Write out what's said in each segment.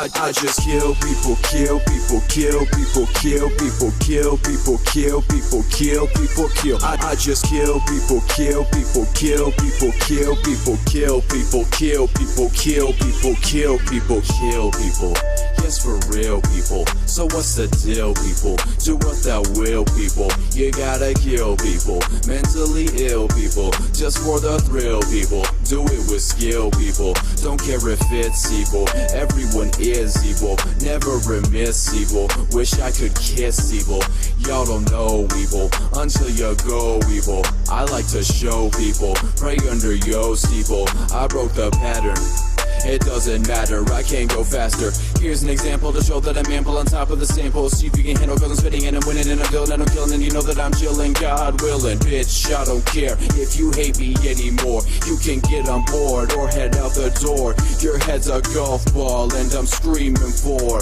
I just kill people, kill people, kill people, kill people, kill people, kill people, kill people, kill. I just kill people, kill people, kill people, kill people, kill people, kill people, kill people, kill people, kill people. Yes, for real, people. So what's the deal, people? Do what thou will, people. You gotta kill people, mentally ill people, just for the thrill, people. Do it with skill, people. Don't care if it's evil. Everyone is evil, never remiss evil. Wish I could kiss evil. Y'all don't know evil until you go evil. I like to show people, pray under yo steeple. I broke the pattern. It doesn't matter, I can't go faster. Here's an example to show that I'm ample on top of the sample. See if you can handle feeling spitting and I'm winning and I'm killing and I'm killing. And you know that I'm chilling, God willing. Bitch, I don't care if you hate me anymore. You can get on board or head out the door. Your head's a golf ball and I'm screaming for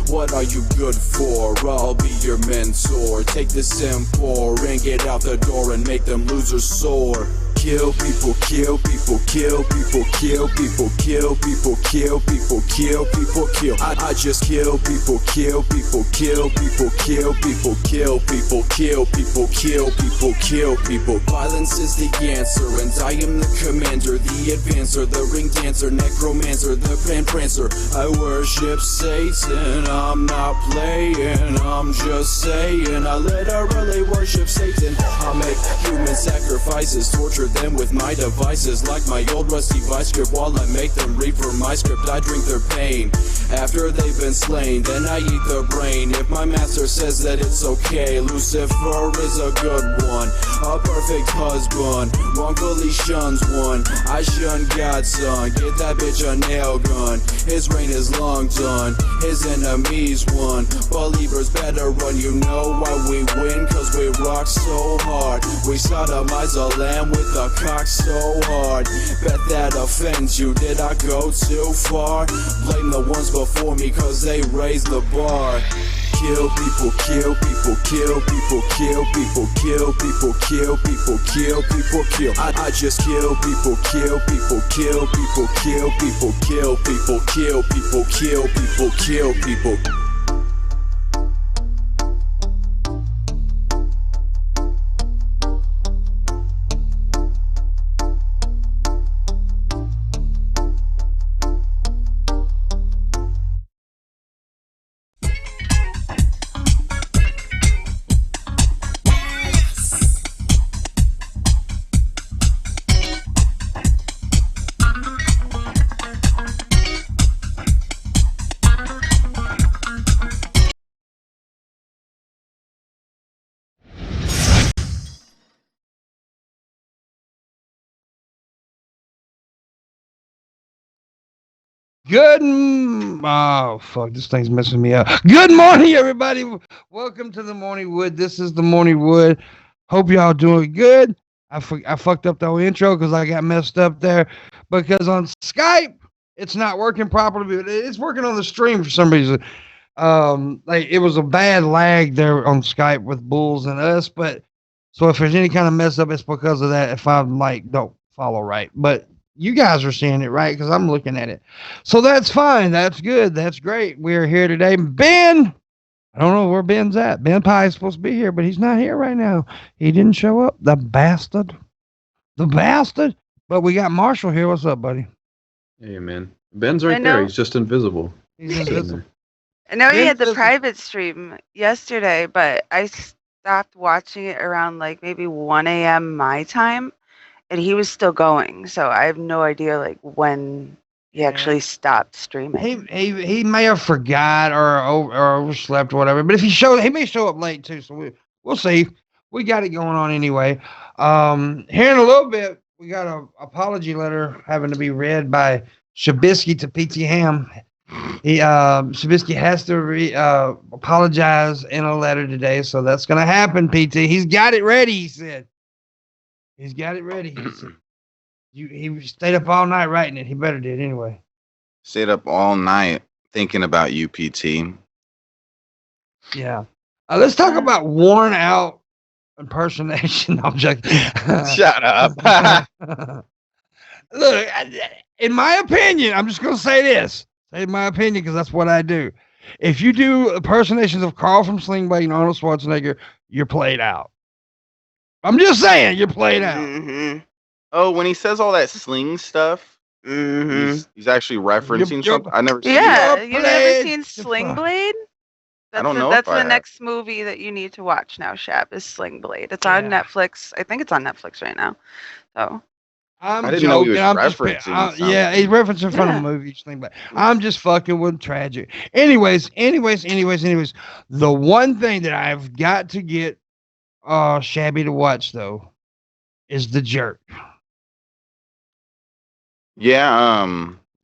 what are you good for? I'll be your mentor. Take this M4 and get out the door and make them losers sore. Kill people, kill people, kill people, kill people, kill people, kill people, kill people, kill. I just kill people, kill people, kill people, kill people, kill people, kill people, kill people, kill people. Violence is the answer, and I am the commander, the advancer, the ring dancer, necromancer, the grand prancer. I worship Satan, I'm not playing, I'm just saying. I literally worship Satan. I make human sacrifices, torture them with my devices like my old rusty vice grip while I make them read from my script. I drink their pain after they've been slain, then I eat their brain. If my master says that it's okay, Lucifer is a good one, a perfect husband, wrongfully shuns one. I shun God's son, get that bitch a nail gun. His reign is long done, his enemies won. Believers better run, you know why we win, cause we rock so hard. We sodomize a lamb with a cock so hard. Bet that offends you, did I go too far? Blame the ones before me cause they raised the bar. Kill people, kill people, kill people, kill people, kill people, kill people, kill people, kill. I just kill people, kill people, kill people, kill people, kill people, kill people, kill people, kill people. Oh fuck, this thing's messing me up. Good morning, everybody. Welcome to the Morning Wood. This is the Morning Wood. Hope y'all doing good. I fucked up the whole intro because I got messed up there because on Skype it's not working properly, but it's working on the stream for some reason. Like it was a bad lag there on Skype with Bulls and us, but so if there's any kind of mess up, it's because of that. If I'm like don't follow right, but you guys are seeing it, right? Because I'm looking at it. So that's fine. That's good. That's great. We're here today. Ben, I don't know where Ben's at. Ben Pie is supposed to be here, but he's not here right now. He didn't show up. The bastard. The bastard. But we got Marshall here. What's up, buddy? Hey, man. Ben's right there. He's just invisible. He's invisible. I know he had the private stream yesterday, but I stopped watching it around like maybe 1 a.m. my time. And he was still going, so I have no idea like when he actually stopped streaming. He may have forgot or overslept or whatever. But if he may show up late too. So we'll see. We got it going on anyway. Here in a little bit, we got an apology letter having to be read by Shabisky to PT Ham. Shabisky has to apologize in a letter today, so that's gonna happen. PT, he's got it ready. He said. He's got it ready. He stayed up all night writing it. He better did anyway. Stayed up all night thinking about you, PT. Yeah. Let's talk about worn out impersonation. I'm joking. Shut up. Look, in my opinion, I'm just going to say this. Say my opinion because that's what I do. If you do impersonations of Carl from Sling Blade and Arnold Schwarzenegger, you're played out. I'm just saying, you're played out. Mm-hmm. Oh, when he says all that sling stuff, Mm-hmm. he's actually referencing something. I never seen Yeah, that. you never seen Sling Blade? I don't know That's if I the have. next movie that you need to watch now, Shab, is Sling Blade. It's on Netflix. I think it's on Netflix right now. So I'm I didn't know he joking. was I'm just referencing yeah, he's something. referencing from a movie thing, but I'm just fucking with tragic. Anyways. The one thing that I've got to get Shabby to watch though is The Jerk. Yeah,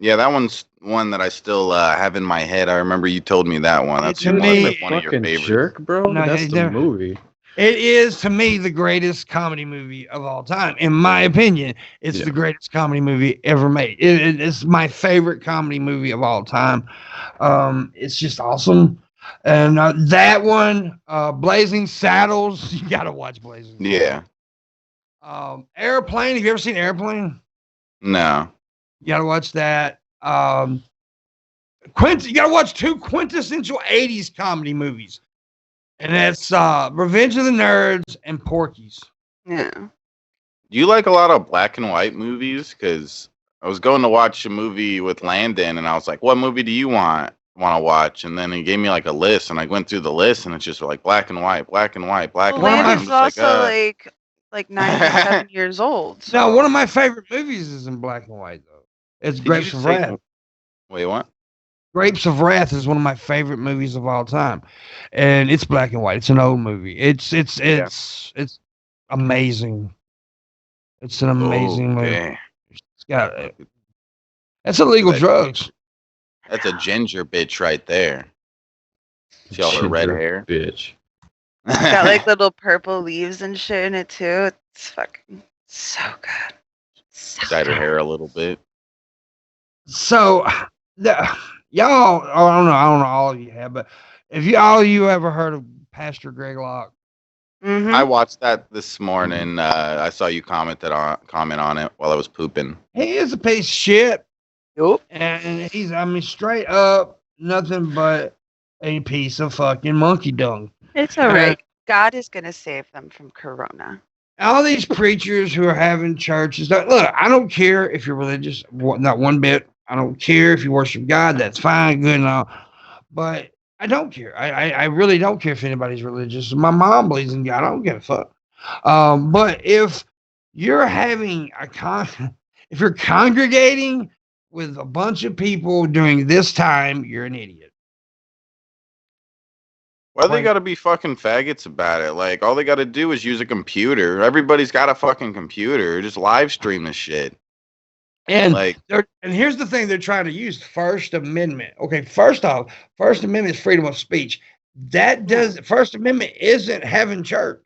that one's one that I still have in my head. I remember you told me that one. That's To one me- of your Fucking favorites. jerk, bro. No, That's the movie. It is to me the greatest comedy movie of all time. In my opinion, it's the greatest comedy movie ever made. It's my favorite comedy movie of all time. It's just awesome. And that one, Blazing Saddles, you gotta watch Blazing Saddles. Yeah. Airplane. Have you ever seen Airplane? No. You gotta watch that. You gotta watch two quintessential 80s comedy movies. And that's Revenge of the Nerds and Porky's. yeah. Do you like a lot of black and white movies? Because I was going to watch a movie with Landon, and I was like, "What movie do you want to watch?" And then he gave me like a list, and I went through the list, and it's just like black and white, black and white, black and white. Landon's also like 97 years old. So. Now, one of my favorite movies is in black and white though. It's Grapes of Wrath. Wait, what? Grapes of Wrath is one of my favorite movies of all time, and it's black and white. It's an old movie. It's amazing. It's an amazing movie. It's got that's illegal drugs. That's a ginger bitch right there. See all her red hair, bitch. It's got like little purple leaves and shit in it too. It's fucking so good. Dyed her hair a little bit. So, y'all, I don't know all of you have, but if all of you ever heard of Pastor Greg Locke? Mm-hmm. I watched that this morning. I saw you comment on it while I was pooping. He is a piece of shit. Nope. And he's, straight up nothing but a piece of fucking monkey dung. It's all right. God is going to save them from Corona. All these preachers who are having churches, look, I don't care if you're religious, not one bit. I don't care if you worship God. That's fine, good and all. But I don't care. I really don't care if anybody's religious. My mom believes in God. I don't give a fuck. But if you're having if you're congregating with a bunch of people during this time, you're an idiot. Why they gotta be fucking faggots about it? Like, all they gotta do is use a computer. Everybody's got a fucking computer. Just live stream this shit. And here's the thing they're trying to use: First Amendment. Okay, first off, First Amendment is freedom of speech. First Amendment isn't having church,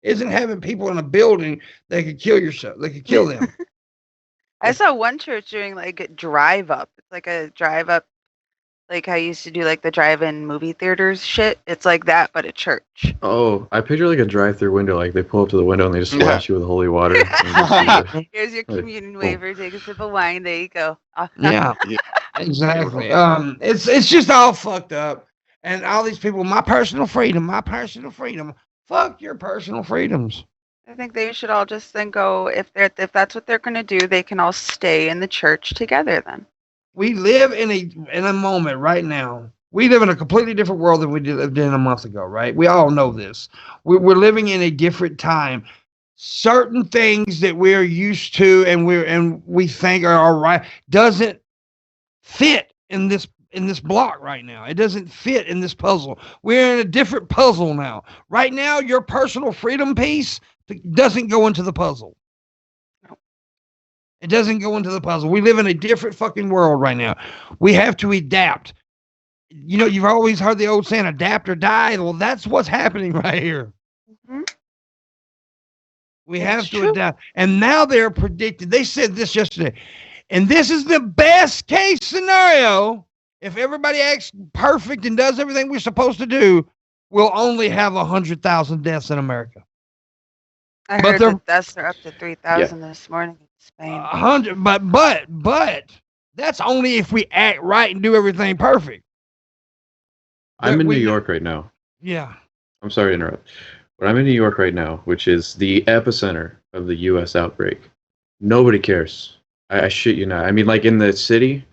isn't having people in a building that could kill yourself. They could kill them. I saw one church doing like a drive up. It's like a drive up, like how you used to do like the drive-in movie theaters shit. It's like that, but a church. Oh, I picture like a drive-through window. Like they pull up to the window and they just splash you with holy water. Here's your communion waiver. Take a sip of wine. There you go. Yeah, exactly. It's just all fucked up. And all these people, my personal freedom. Fuck your personal freedoms. I think they should all just then go, if that's what they're going to do, they can all stay in the church together then. We live in a moment right now. We live in a completely different world than we lived in a month ago, right? We all know this. We're living in a different time. Certain things that we're used to and we think are all right doesn't fit in this block right now. It doesn't fit in this puzzle. We're in a different puzzle now. Right now, your personal freedom piece doesn't go into the puzzle. It doesn't go into the puzzle. We live in a different fucking world right now. We have to adapt. You know, you've always heard the old saying, adapt or die. Well, that's what's happening right here. Mm-hmm. We have to adapt. And now they're predicting, they said this yesterday, and this is the best case scenario. If everybody acts perfect and does everything we're supposed to do, we'll only have 100,000 deaths in America. I heard the deaths are up to 3,000 this morning in Spain. 100, but That's only if we act right and do everything perfect. I'm in New York right now. Yeah. I'm sorry to interrupt. But I'm in New York right now, which is the epicenter of the U.S. outbreak. Nobody cares. I shit you not. I mean, like in the city,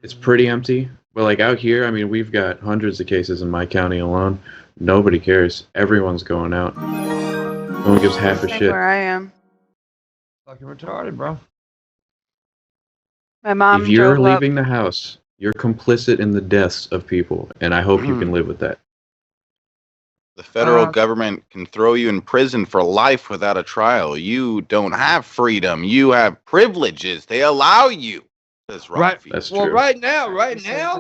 it's pretty empty. But like out here, I mean, we've got hundreds of cases in my county alone. Nobody cares. Everyone's going out. No one gives half a Same shit. where I am. Fucking retarded, bro. My mom If you're drove up. leaving the house, you're complicit in the deaths of people, and I hope you can live with that. The federal government can throw you in prison for life without a trial. You don't have freedom. You have privileges. They allow you. That's right. That's well, true. right now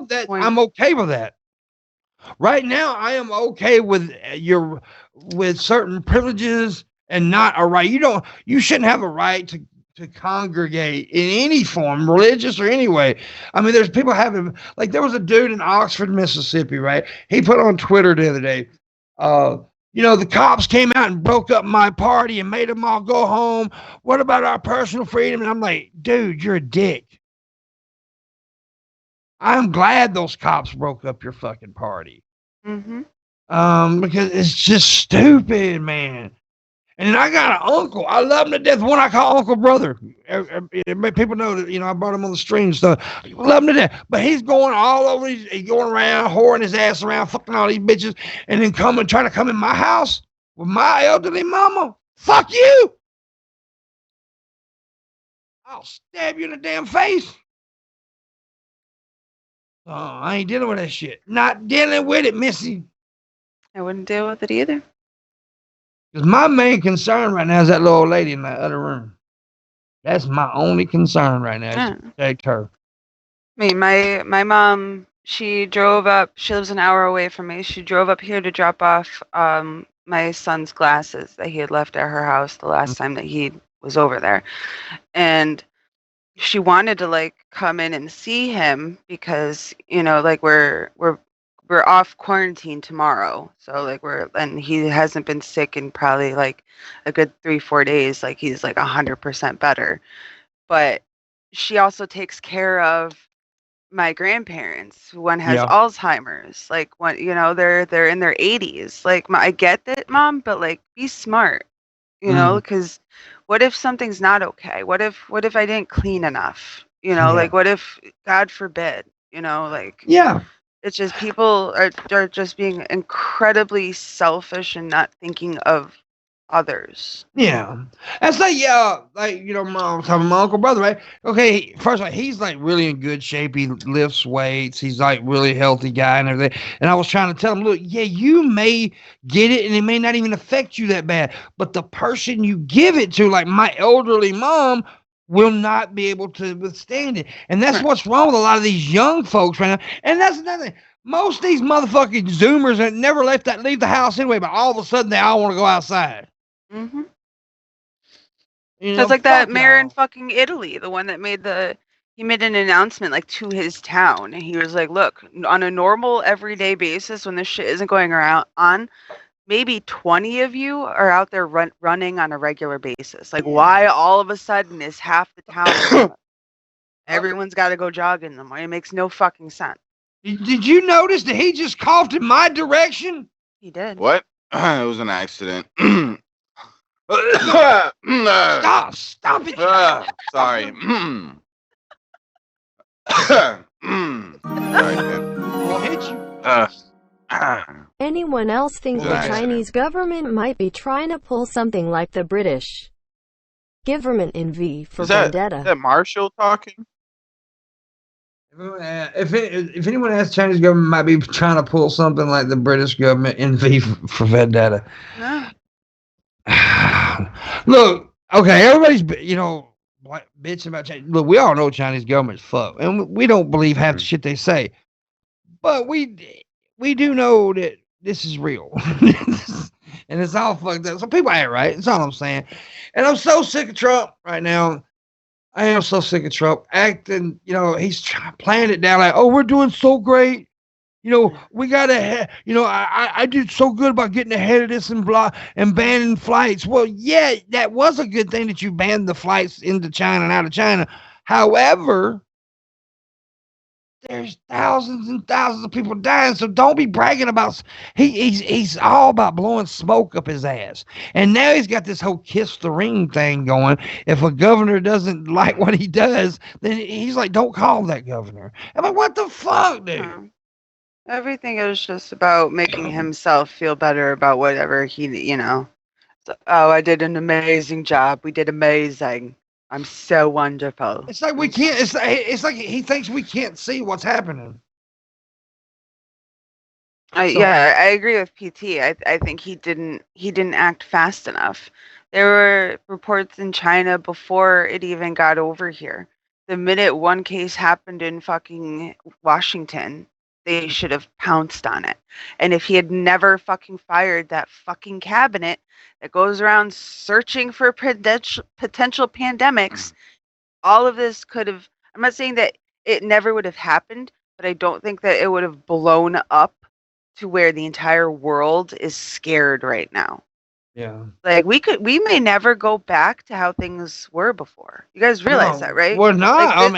that I'm okay with that. Right now, I am okay with with certain privileges and not a right. You shouldn't have a right to congregate in any form, religious or any way. I mean, there's people having, like, there was a dude in Oxford, Mississippi, right? He put on Twitter the other day, the cops came out and broke up my party and made them all go home. What about our personal freedom? And I'm like, dude, you're a dick. I'm glad those cops broke up your fucking party. Mm-hmm. Because it's just stupid, man. And I got an uncle. I love him to death. One I call Uncle Brother. People know that, I brought him on the stream and stuff. I love him to death. But he's going all over. He's going around, whoring his ass around, fucking all these bitches, and then trying to come in my house with my elderly mama. Fuck you. I'll stab you in the damn face. Oh, I ain't dealing with that shit. Not dealing with it, Missy. I wouldn't deal with it either. Because my main concern right now is that little old lady in that other room. That's my only concern right now. Is to protect her. I mean, my mom, she drove up. She lives an hour away from me. She drove up here to drop off my son's glasses that he had left at her house the last time that he was over there, and she wanted to come in and see him because we're off quarantine tomorrow, so and he hasn't been sick in probably a good 3-4 days. He's 100% better, but she also takes care of my grandparents. One has Alzheimer's. They're in their 80s. I get that, Mom, but be smart, because what if something's not okay? What if I didn't clean enough? What if, God forbid, it's just people are just being incredibly selfish and not thinking of others. Yeah. That's my Uncle Brother, right? Okay, first of all, he's really in good shape. He lifts weights. He's really healthy guy and everything. And I was trying to tell him, look, yeah, you may get it and it may not even affect you that bad. But the person you give it to, like my elderly mom, will not be able to withstand it. And that's what's wrong with a lot of these young folks right now. And that's another thing. Most of these motherfucking Zoomers that never leave the house anyway, but all of a sudden they all want to go outside. Mm-hmm. It's like that mayor in fucking Italy, the one that he made an announcement to his town, and he was like, look, on a normal everyday basis when this shit isn't going on, maybe 20 of you are out there running on a regular basis. Why all of a sudden is half the town everyone's got to go jog in the morning? It makes no fucking sense. Did you notice that he just coughed in my direction? He did. What? It was an accident. Stop it. Sorry. Sorry, man. I'll hit you. Anyone else think the Chinese government might be trying to pull something like the British government in V for Vendetta? Is that Marshall talking? If anyone asks, Chinese government might be trying to pull something like the British government in V for Vendetta. No. Look, okay, everybody's bitching about China. Look, we all know Chinese government's fuck, and we don't believe half the shit they say. But we do know that this is real, and it's all fucked up. So people ain't right. That's all I'm saying. And I'm so sick of Trump right now. I am so sick of Trump acting. He's playing it down like, oh, we're doing so great. We gotta, I did so good about getting ahead of this and banning flights. Well, yeah, that was a good thing that you banned the flights into China and out of China. However, there's thousands and thousands of people dying. So don't be bragging about. He's all about blowing smoke up his ass. And now he's got this whole kiss the ring thing going. If a governor doesn't like what he does, then he's like, don't call that governor. I'm like, what the fuck, dude? Everything is just about making himself feel better about whatever he. So, oh, I did an amazing job. We did amazing. I'm so wonderful. It's like we can't. It's like he thinks we can't see what's happening. Yeah, I agree with PT. I think he didn't act fast enough. There were reports in China before it even got over here. The minute one case happened in fucking Washington, they should have pounced on it. And if he had never fucking fired that fucking cabinet that goes around searching for potential pandemics, all of this could have. I'm not saying that it never would have happened, but I don't think that it would have blown up to where the entire world is scared right now. Yeah. Like we may never go back to how things were before. You guys realize that, right? We're not.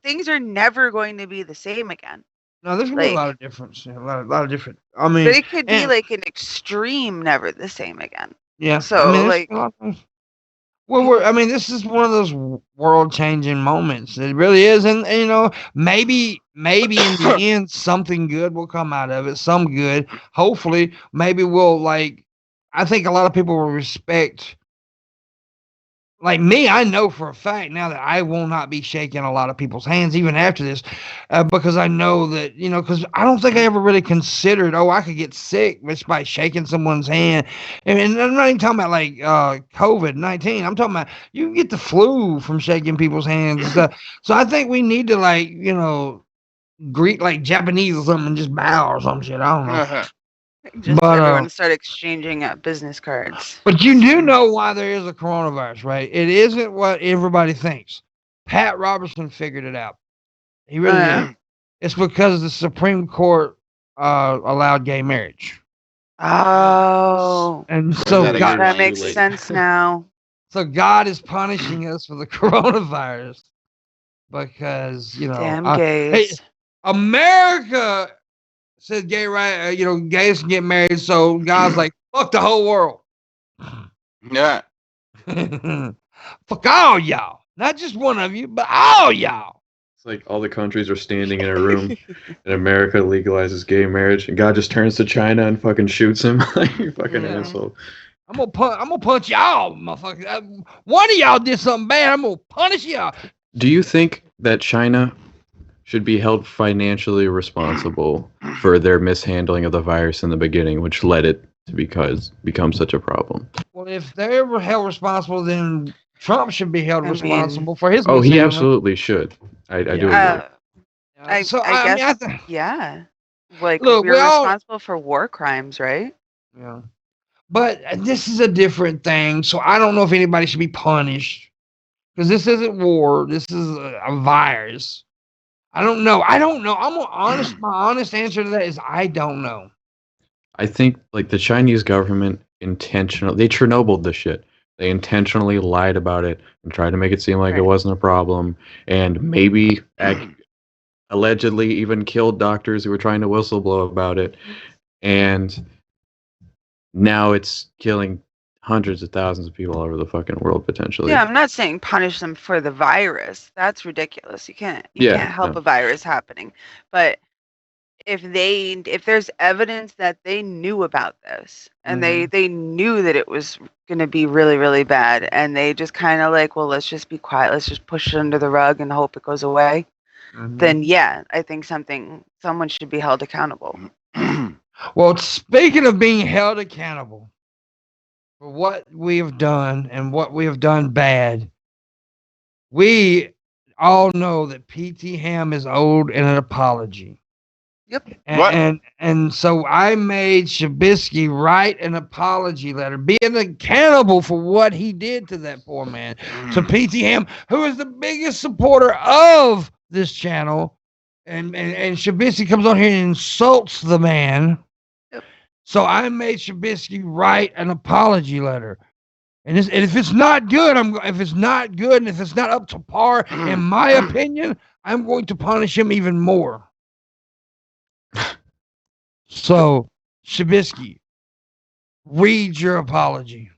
Things are never going to be the same again. No, there's gonna be a lot of difference. A lot of different. I mean, but it could be like an extreme, never the same again. Yeah. So this is one of those world-changing moments. It really is, and maybe in the end something good will come out of it. Some good, hopefully. Maybe we'll I think a lot of people will respect. Like me, I know for a fact now that I will not be shaking a lot of people's hands even after this, because I know that, because I don't think I ever really considered, I could get sick just by shaking someone's hand. And I'm not even talking about COVID-19. I'm talking about you get the flu from shaking people's hands and stuff. So I think we need to greet like Japanese or something and just bow or some shit. I don't know. Just everyone start exchanging business cards. But you do know why there is a coronavirus, right? It isn't what everybody thinks. Pat Robertson figured it out. He really did. It's because the Supreme Court allowed gay marriage. Oh. And so that makes sense now. So God is punishing us for the coronavirus because, damn gays. Hey, America said gay right, gays can get married, so God's like, fuck the whole world. Yeah. Fuck all y'all. Not just one of you, but all y'all. It's like all the countries are standing in a room and America legalizes gay marriage and God just turns to China and fucking shoots him. Like, you fucking asshole. I'm gonna punch y'all, motherfucker. One of y'all did something bad, I'm gonna punish y'all. Do you think that China should be held financially responsible for their mishandling of the virus in the beginning, which led it to become such a problem? Well, if they're held responsible, then Trump should be held responsible for his. Oh, he absolutely should. I do agree. I guess. Yeah. Like, look, we're responsible for war crimes, right? Yeah. But this is a different thing, so I don't know if anybody should be punished because this isn't war. This is a virus. I don't know. My honest answer to that is I don't know. I think the Chinese government they Chernobyled the shit. They intentionally lied about it and tried to make it seem like it wasn't a problem, and maybe allegedly even killed doctors who were trying to whistleblow about it. And now it's killing hundreds of thousands of people all over the fucking world potentially. Yeah, I'm not saying punish them for the virus. That's ridiculous. You can't help a virus happening. But if there's evidence that they knew about this and they knew that it was going to be really, really bad, and they just kind of let's just be quiet, let's just push it under the rug and hope it goes away, then I think someone should be held accountable. Well, speaking of being held accountable for what we have done and what we have done bad, we all know that PT Ham is owed an apology. Yep. And so I made Shabisky write an apology letter, being accountable for what he did to that poor man. So PT Ham, who is the biggest supporter of this channel, and Shabisky comes on here and insults the man. So I made Shabisky write an apology letter, and if it's not good, and if it's not up to par, in my opinion, I'm going to punish him even more. So, Shabisky, read your apology.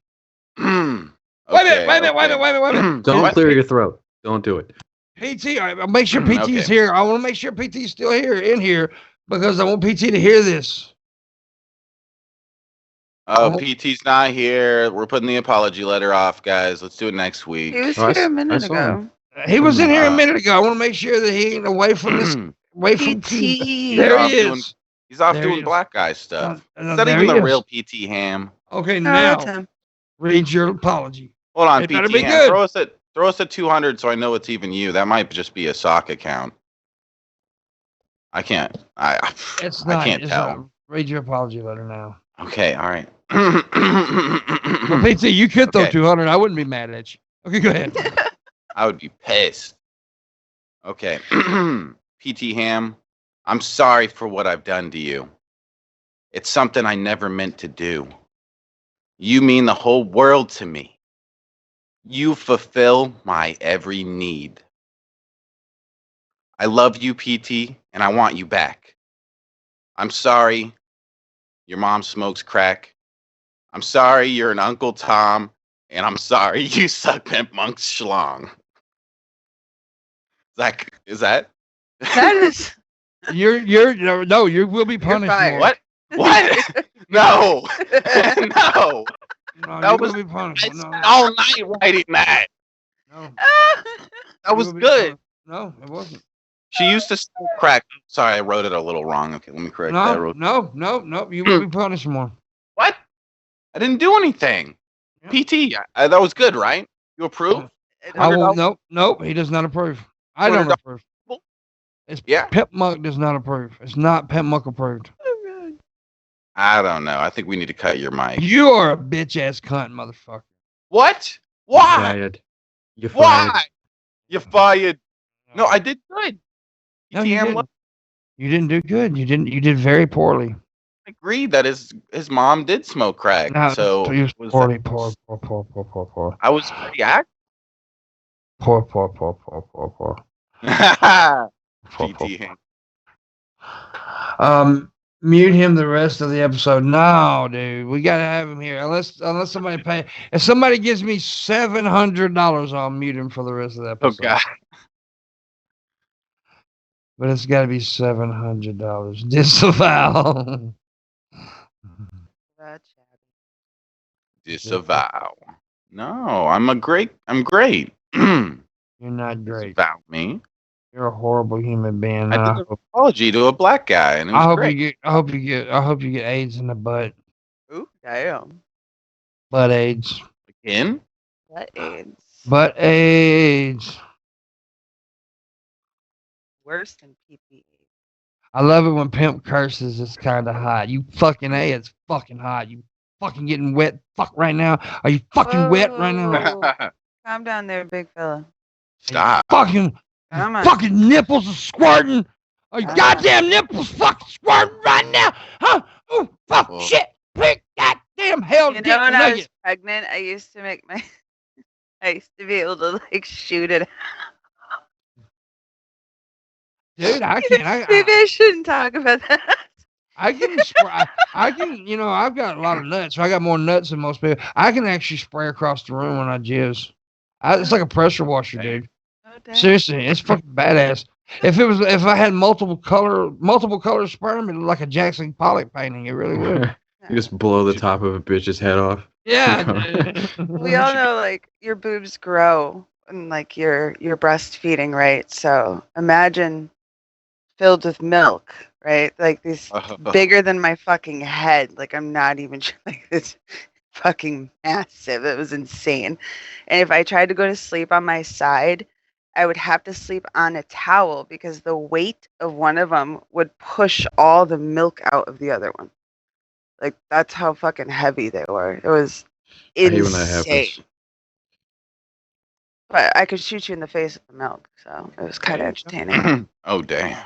Okay, Wait a minute. Don't clear your throat. Don't do it. PT, I'll make sure PT is Okay. here. I want to make sure PT is still in here, because I want PT to hear this. Oh, PT's not here. We're putting the apology letter off, guys. Let's do it next week. He was Oh, I here a s- minute I saw ago. him. He was in here a Uh, minute ago. I want to make sure that he ain't away from this, away from PT. There off he doing- is. He's off There he doing is. black guy stuff. No, It's not there even he the is. real PT Ham. Okay, No, now that's him. read your apology. Hold on, It better PT be Ham. good. Throw us at 200 so I know it's even you. That might just be a sock account. I can't. It's I not. can't It's tell. not. Read your apology letter now. Okay, all right. Well, PT, you could throw Okay. 200. I wouldn't be mad at you. Okay, go ahead. I would be pissed. Okay. PT Ham, I'm sorry for what I've done to you. It's something I never meant to do. You mean the whole world to me. You fulfill my every need. I love you, PT, and I want you back. I'm sorry your mom smokes crack. I'm sorry you're an Uncle Tom, and I'm sorry you suck Pimpmunk's schlong. Is that? That is. No, you will be punished. fired. more. What? What? No. No. No, That you was- will be punished. I No, spent all night writing that. no, That was you will be good. punished. No, it wasn't. She used to smoke crack. Sorry, I wrote it a little wrong. Okay, let me correct that. I No, wrote, no. You will be punished more. what? I didn't do anything. Yeah. PT, that was good, right? You approve? I will. $100? Nope. He does not approve. I don't $200? approve. It's Yeah. Pimpmunk does not approve. It's not Pimpmunk approved. I don't know. I think we need to cut your mic. You are a bitch ass cunt, motherfucker. What? You're Why? fired. You're fired. Why? You fired. No, I did good. No, you PTM didn't. You didn't do good. You didn't. You did very poorly. agreed that his mom did smoke crack. No, So you was poorly, that- poor. I was pretty active. Poor. PT. Mute him the rest of the episode. No, dude, we gotta have him here. Unless somebody pay. If somebody gives me $700, I'll mute him for the rest of the Oh episode. God. But it's got to be $700. Disavow. That's shabby. Disavow. No, I'm great. Disavow You're not great. me. You're a horrible human being. I did an apology to a black guy, and it was I hope great. I hope you get AIDS in the butt. Ooh, damn. Butt AIDS. Again? What AIDS? Butt AIDS. Worse than PPE. I love it when Pimp curses. It's kind of hot. You fucking A, it's fucking hot. You fucking getting wet. Fuck right now. Are you fucking wet right now? Whoa. Calm down there, big fella. Stop. Fucking Come on. fucking nipples are squirting. Are your Ah. goddamn nipples fucking squirting right now? Huh? Oh, fuck, Whoa. shit. Big goddamn hell You dick know, when I was nugget. pregnant, I used to make my. I used to be able to like shoot it. Dude, I can't. Maybe I shouldn't talk about that. I can spray. I can, I've got a lot of nuts. So I got more nuts than most people. I can actually spray across the room when I jizz. It's like a pressure washer, dude. Oh, damn. Seriously, it's fucking badass. If I had multiple color sperm, it'd look like a Jackson Pollock painting. It really would. You just blow the top of a bitch's head off. Yeah. dude. We all know like your boobs grow and like you're breastfeeding, right? So imagine filled with milk, right? Like these bigger than my fucking head. Like I'm not even like this fucking massive. It was insane. And if I tried to go to sleep on my side, I would have to sleep on a towel because the weight of one of them would push all the milk out of the other one. Like that's how fucking heavy they were. It was I hate insane. when that happens. But I could shoot you in the face with the milk, so it was kind of entertaining. Oh damn.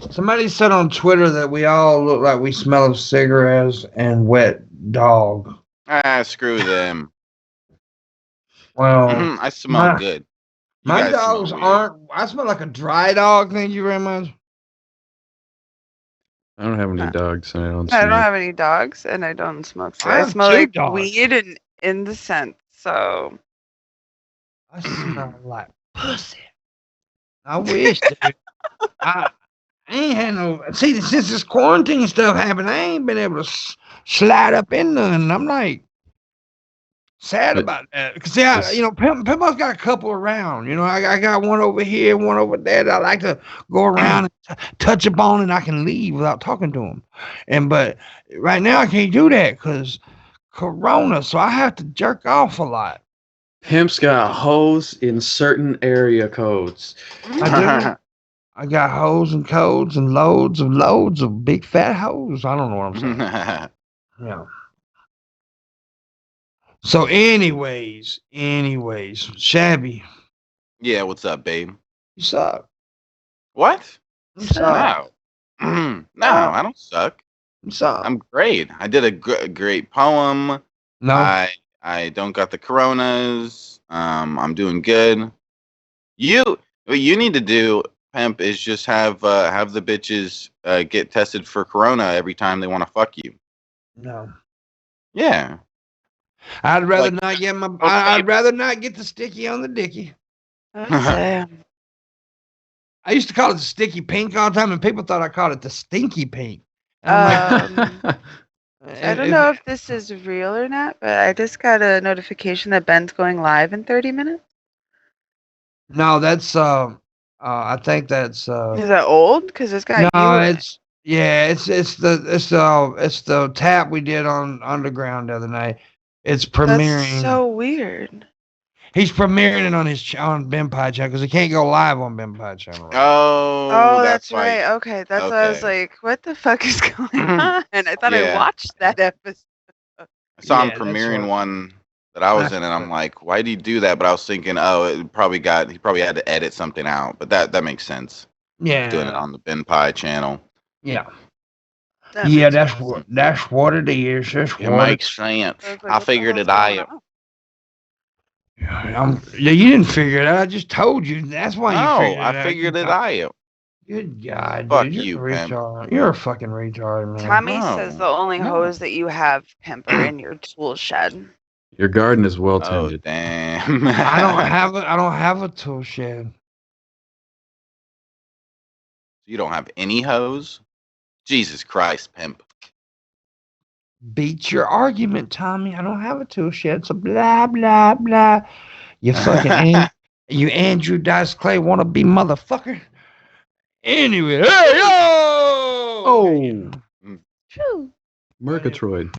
Somebody said on Twitter that we all look like we smell of cigarettes and wet dog. Screw them. Well, I smell my- good. You My guys smell dogs weird. aren't. I smell like a dry dog. Thank you very much. I don't have any dogs, and I don't I don't smoke. have any dogs and I don't smoke. So I I have smell 2 like dogs. weed and incense. So I smell like pussy. I wish, dude. I ain't had no. See, since this quarantine stuff happened, I ain't been able to slide up in none. I'm like sad But about that because you know, Pimpmunk's got a couple around. You know, I got one over here, one over there. That I like to go around and touch upon, and I can leave without talking to him. But right now I can't do that because Corona, so I have to jerk off a lot. Pimp's got hoes in certain area codes. I do. I got hoes and codes and loads of big fat hoes. I don't know what I'm saying. Yeah. So, anyways, Shabby, Yeah, what's up, babe? you suck. What? You suck. No. No, I don't suck. You suck. I'm great. I did a great poem. No. I don't got the coronas. I'm doing good. What you need to do, Pimp, is just have the bitches get tested for corona every time they want to fuck you. No. Yeah. I'd rather Like, not get my. I'd rather not get the sticky on the dicky. damn. I used to call it the sticky pink all the time, and people thought I called it the stinky pink. And I'm like, I don't know if this is real or not, but I just got a notification that Ben's going live in 30 minutes. No, that's I think that's Is that old? Because it's got no, you in it's yeah, it's the tap we did on Underground the other night. It's it. premiering. That's so weird. He's premiering it on his on Ben Pie channel because he can't go live on Ben Pie channel. Right? Oh, that's why. right. Okay, that's why I was like, what the fuck is going on? And I thought I Yeah. watched that episode. I saw him Yeah, that's premiering right. one that I was That's in, and I'm right. like, why did he do that? But I was thinking, oh, he probably had to edit something out. But that makes sense. Yeah, Doing it on the Ben Pie channel. yeah, That yeah. makes That's sense. what it is. That's It what makes sense. I was like, I what the figured hell's it going out. on? Yeah, you didn't figure it out. I just told you. That's why you No, figured it out. I figured it out. Good God, Fuck dude. You're you, a Pimp. retard. You're a fucking retard, man. Tommy No. says the only No. hose that you have, Pimp, are in your tool shed. Your garden is well Oh tended. damn! I don't have a tool shed. You don't have any hose? Jesus Christ, Pimp. Beat your argument, Tommy. I don't have a tool shed. So blah blah blah. You fucking you Andrew Dice Clay wannabe motherfucker. Anyway, hey yo. Oh, True. Murgatroyd.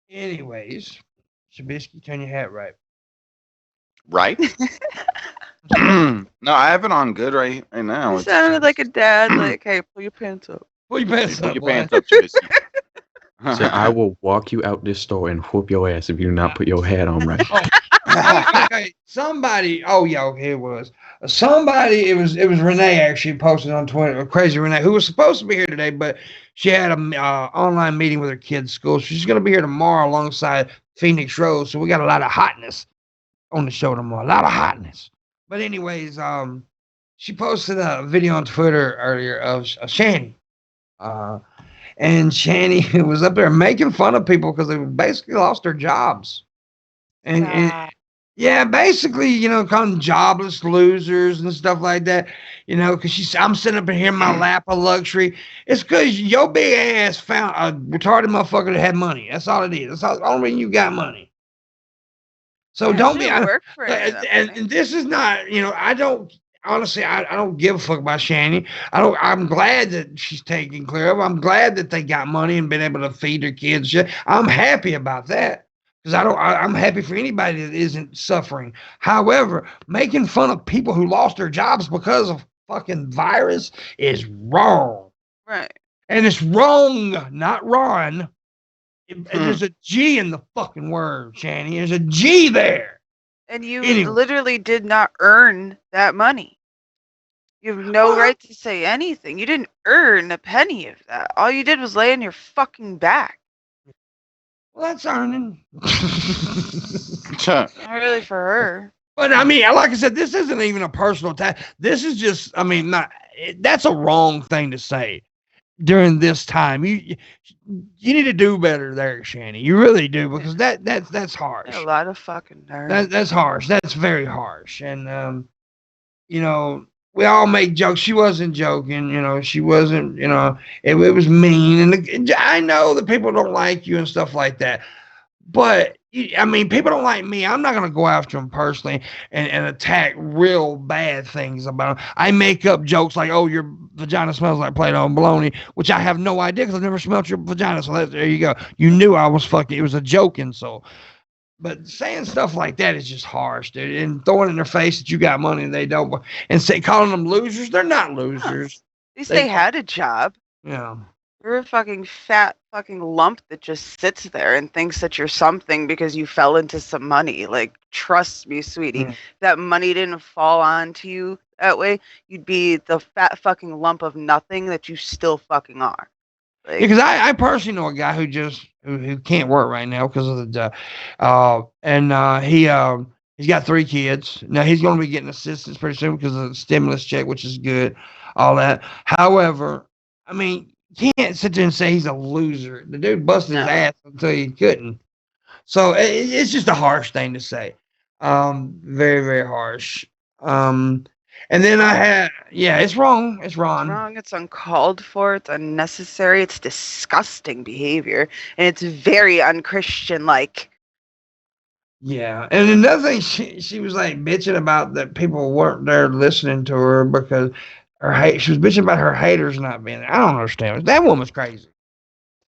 Anyways, Shabisky, turn your hat right. Right? No, I have it on good right now. You It's sounded like a dad, like, hey, pull your pants up. Pull your pants Put up, your boy. pants up, Shabisky. So I will walk you out this store and whoop your ass if you do not put your hat on right. Okay, somebody. Oh yeah, okay, it was somebody. It was Renee actually posted on Twitter. Crazy Renee, who was supposed to be here today, but she had a online meeting with her kids' school. She's gonna be here tomorrow alongside Phoenix Rose. So we got a lot of hotness on the show tomorrow. A lot of hotness. But anyways, she posted a video on Twitter earlier of Shani. And Shani was up there making fun of people because they basically lost their jobs. And yeah, basically, you know, calling them jobless losers and stuff like that. You know, because I'm sitting up in here in my lap of luxury. It's because your big ass found a retarded motherfucker that had money. That's all it is. That's all, the only reason you got money. So don't be. Work for it. And this is not, you know, I don't. Honestly, I don't give a fuck about Shani. I'm glad that she's taken care of. I'm glad that they got money and been able to feed their kids. I'm happy about that. Because I'm happy for anybody that isn't suffering. However, making fun of people who lost their jobs because of fucking virus is wrong. Right. And it's wrong, not wrong. There's a G in the fucking word, Shani. There's a G there. And you literally did not earn that money. You have no right to say anything. You didn't earn a penny of that. All you did was lay on your fucking back. Well, that's earning. Not really for her. But I mean, like I said, this isn't even a personal attack. This is just, I mean, that's a wrong thing to say during this time. You need to do better there, Shanny. You really do, because that's harsh. A lot of fucking nerve. That's harsh. That's very harsh. And you know, we all make jokes. She wasn't joking. You know, she wasn't. You know, it was mean. And I know that people don't like you and stuff like that. But I mean, people don't like me. I'm not gonna go after them personally and attack real bad things about them. I make up jokes like, "Oh, your vagina smells like Play-Doh and bologna," which I have no idea because I've never smelled your vagina. So there you go. You knew I was fucking. It was a joke insult. But saying stuff like that is just harsh, dude. And throwing in their face that you got money and they don't, and calling them losers. They're not losers. At least they had a job. Yeah. You're a fucking fat fucking lump that just sits there and thinks that you're something because you fell into some money. Like, trust me, sweetie, Mm. if that money didn't fall onto you that way, you'd be the fat fucking lump of nothing that you still fucking are. Like, Because I personally know a guy who can't work right now because of the he's got 3 kids. Now he's going to be getting assistance pretty soon because of the stimulus check, which is good, all that. However, I mean, you can't sit there and say he's a loser. The dude busted his ass until he couldn't. So it's just a harsh thing to say. Very, very harsh. And then I had, it's wrong. It's wrong. it's wrong. It's uncalled for. It's unnecessary. It's disgusting behavior, and it's very unchristian. Like, Yeah, and another thing, she was like bitching about that people weren't there listening to her because she was bitching about her haters not being there. I don't understand. That woman's crazy.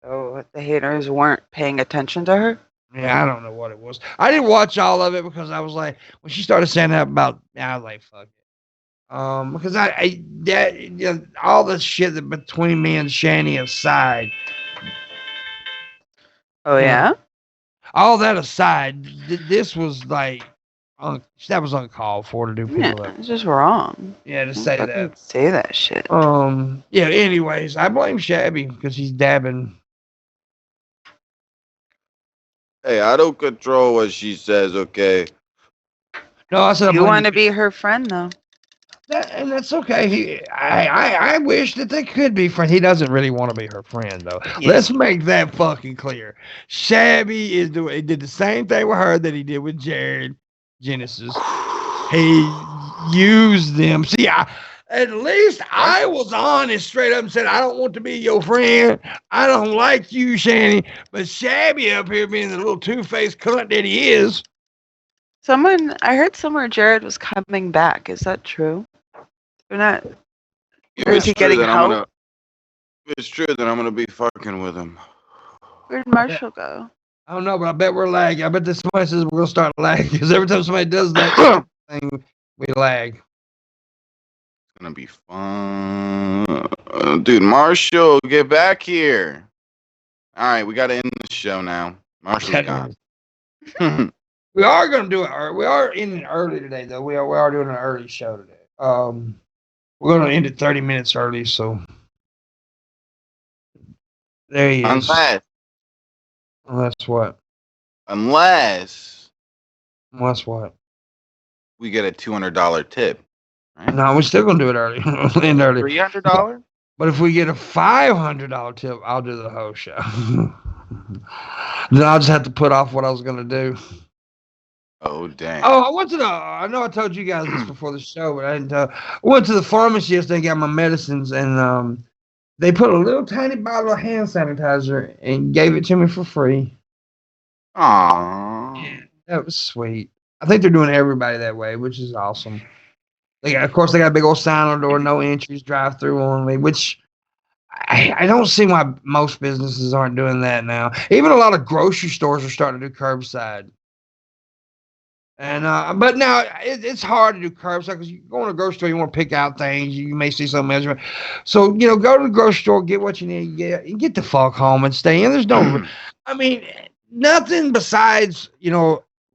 oh, the haters weren't paying attention to her. Yeah, I don't know what it was. I didn't watch all of it because I was like, when she started saying that about, I was like, fuck it. Because all the shit that between me and Shani aside. Oh yeah. All that aside, this was like, that was uncalled for to do people Yeah, that. it's just wrong. Yeah, to say Fucking that. Say that shit. Yeah, anyways, I blame Shabby because he's dabbing. Hey, I don't control what she says, okay? No, I said I You blame want to be her friend though. and that's okay. I wish that they could be friends. He doesn't really want to be her friend though. Yeah. Let's make that fucking clear. Shabby he did the same thing with her that he did with Jared Genesis. He used them. See, at least I was honest straight up and said, I don't want to be your friend. I don't like you, Shani. But Shabby up here being the little two-faced cunt that he is. I heard somewhere Jared was coming back. Is that true? Or not? If Or is it's he true, getting then help? if it's true, then I'm gonna be fucking with him. Where'd Marshall go? I don't know, but I bet we're lagging. I bet this somebody says we're going to start lagging because every time somebody does that thing, we lag. It's gonna be fun. Dude, Marshall, get back here. Alright, we gotta end the show now. Marshall's gone. We are going to do it. We are ending early today, though. We are doing an early show today. We're going to end it 30 minutes early, so there he is. Unless what? Unless Unless what? we get a $200 tip. Right? No, we're still going to do it early. End early. $300? But if we get a $500 tip, I'll do the whole show. Then I'll just have to put off what I was going to do. Oh, dang. Oh, I know I told you guys this before the show, but I didn't tell. I went to the pharmacy yesterday and got my medicines, and they put a little tiny bottle of hand sanitizer and gave it to me for free. Aww. Yeah, that was sweet. I think they're doing everybody that way, which is awesome. Of course, they got a big old sign on the door, no entries, drive through only, which I don't see why most businesses aren't doing that now. Even a lot of grocery stores are starting to do curbside. And but now it's hard to do curbside because you go in a grocery store, you want to pick out things, you may see some measurement. So go to the grocery store, get what you need, get the fuck home and stay in. There's no, I mean, nothing besides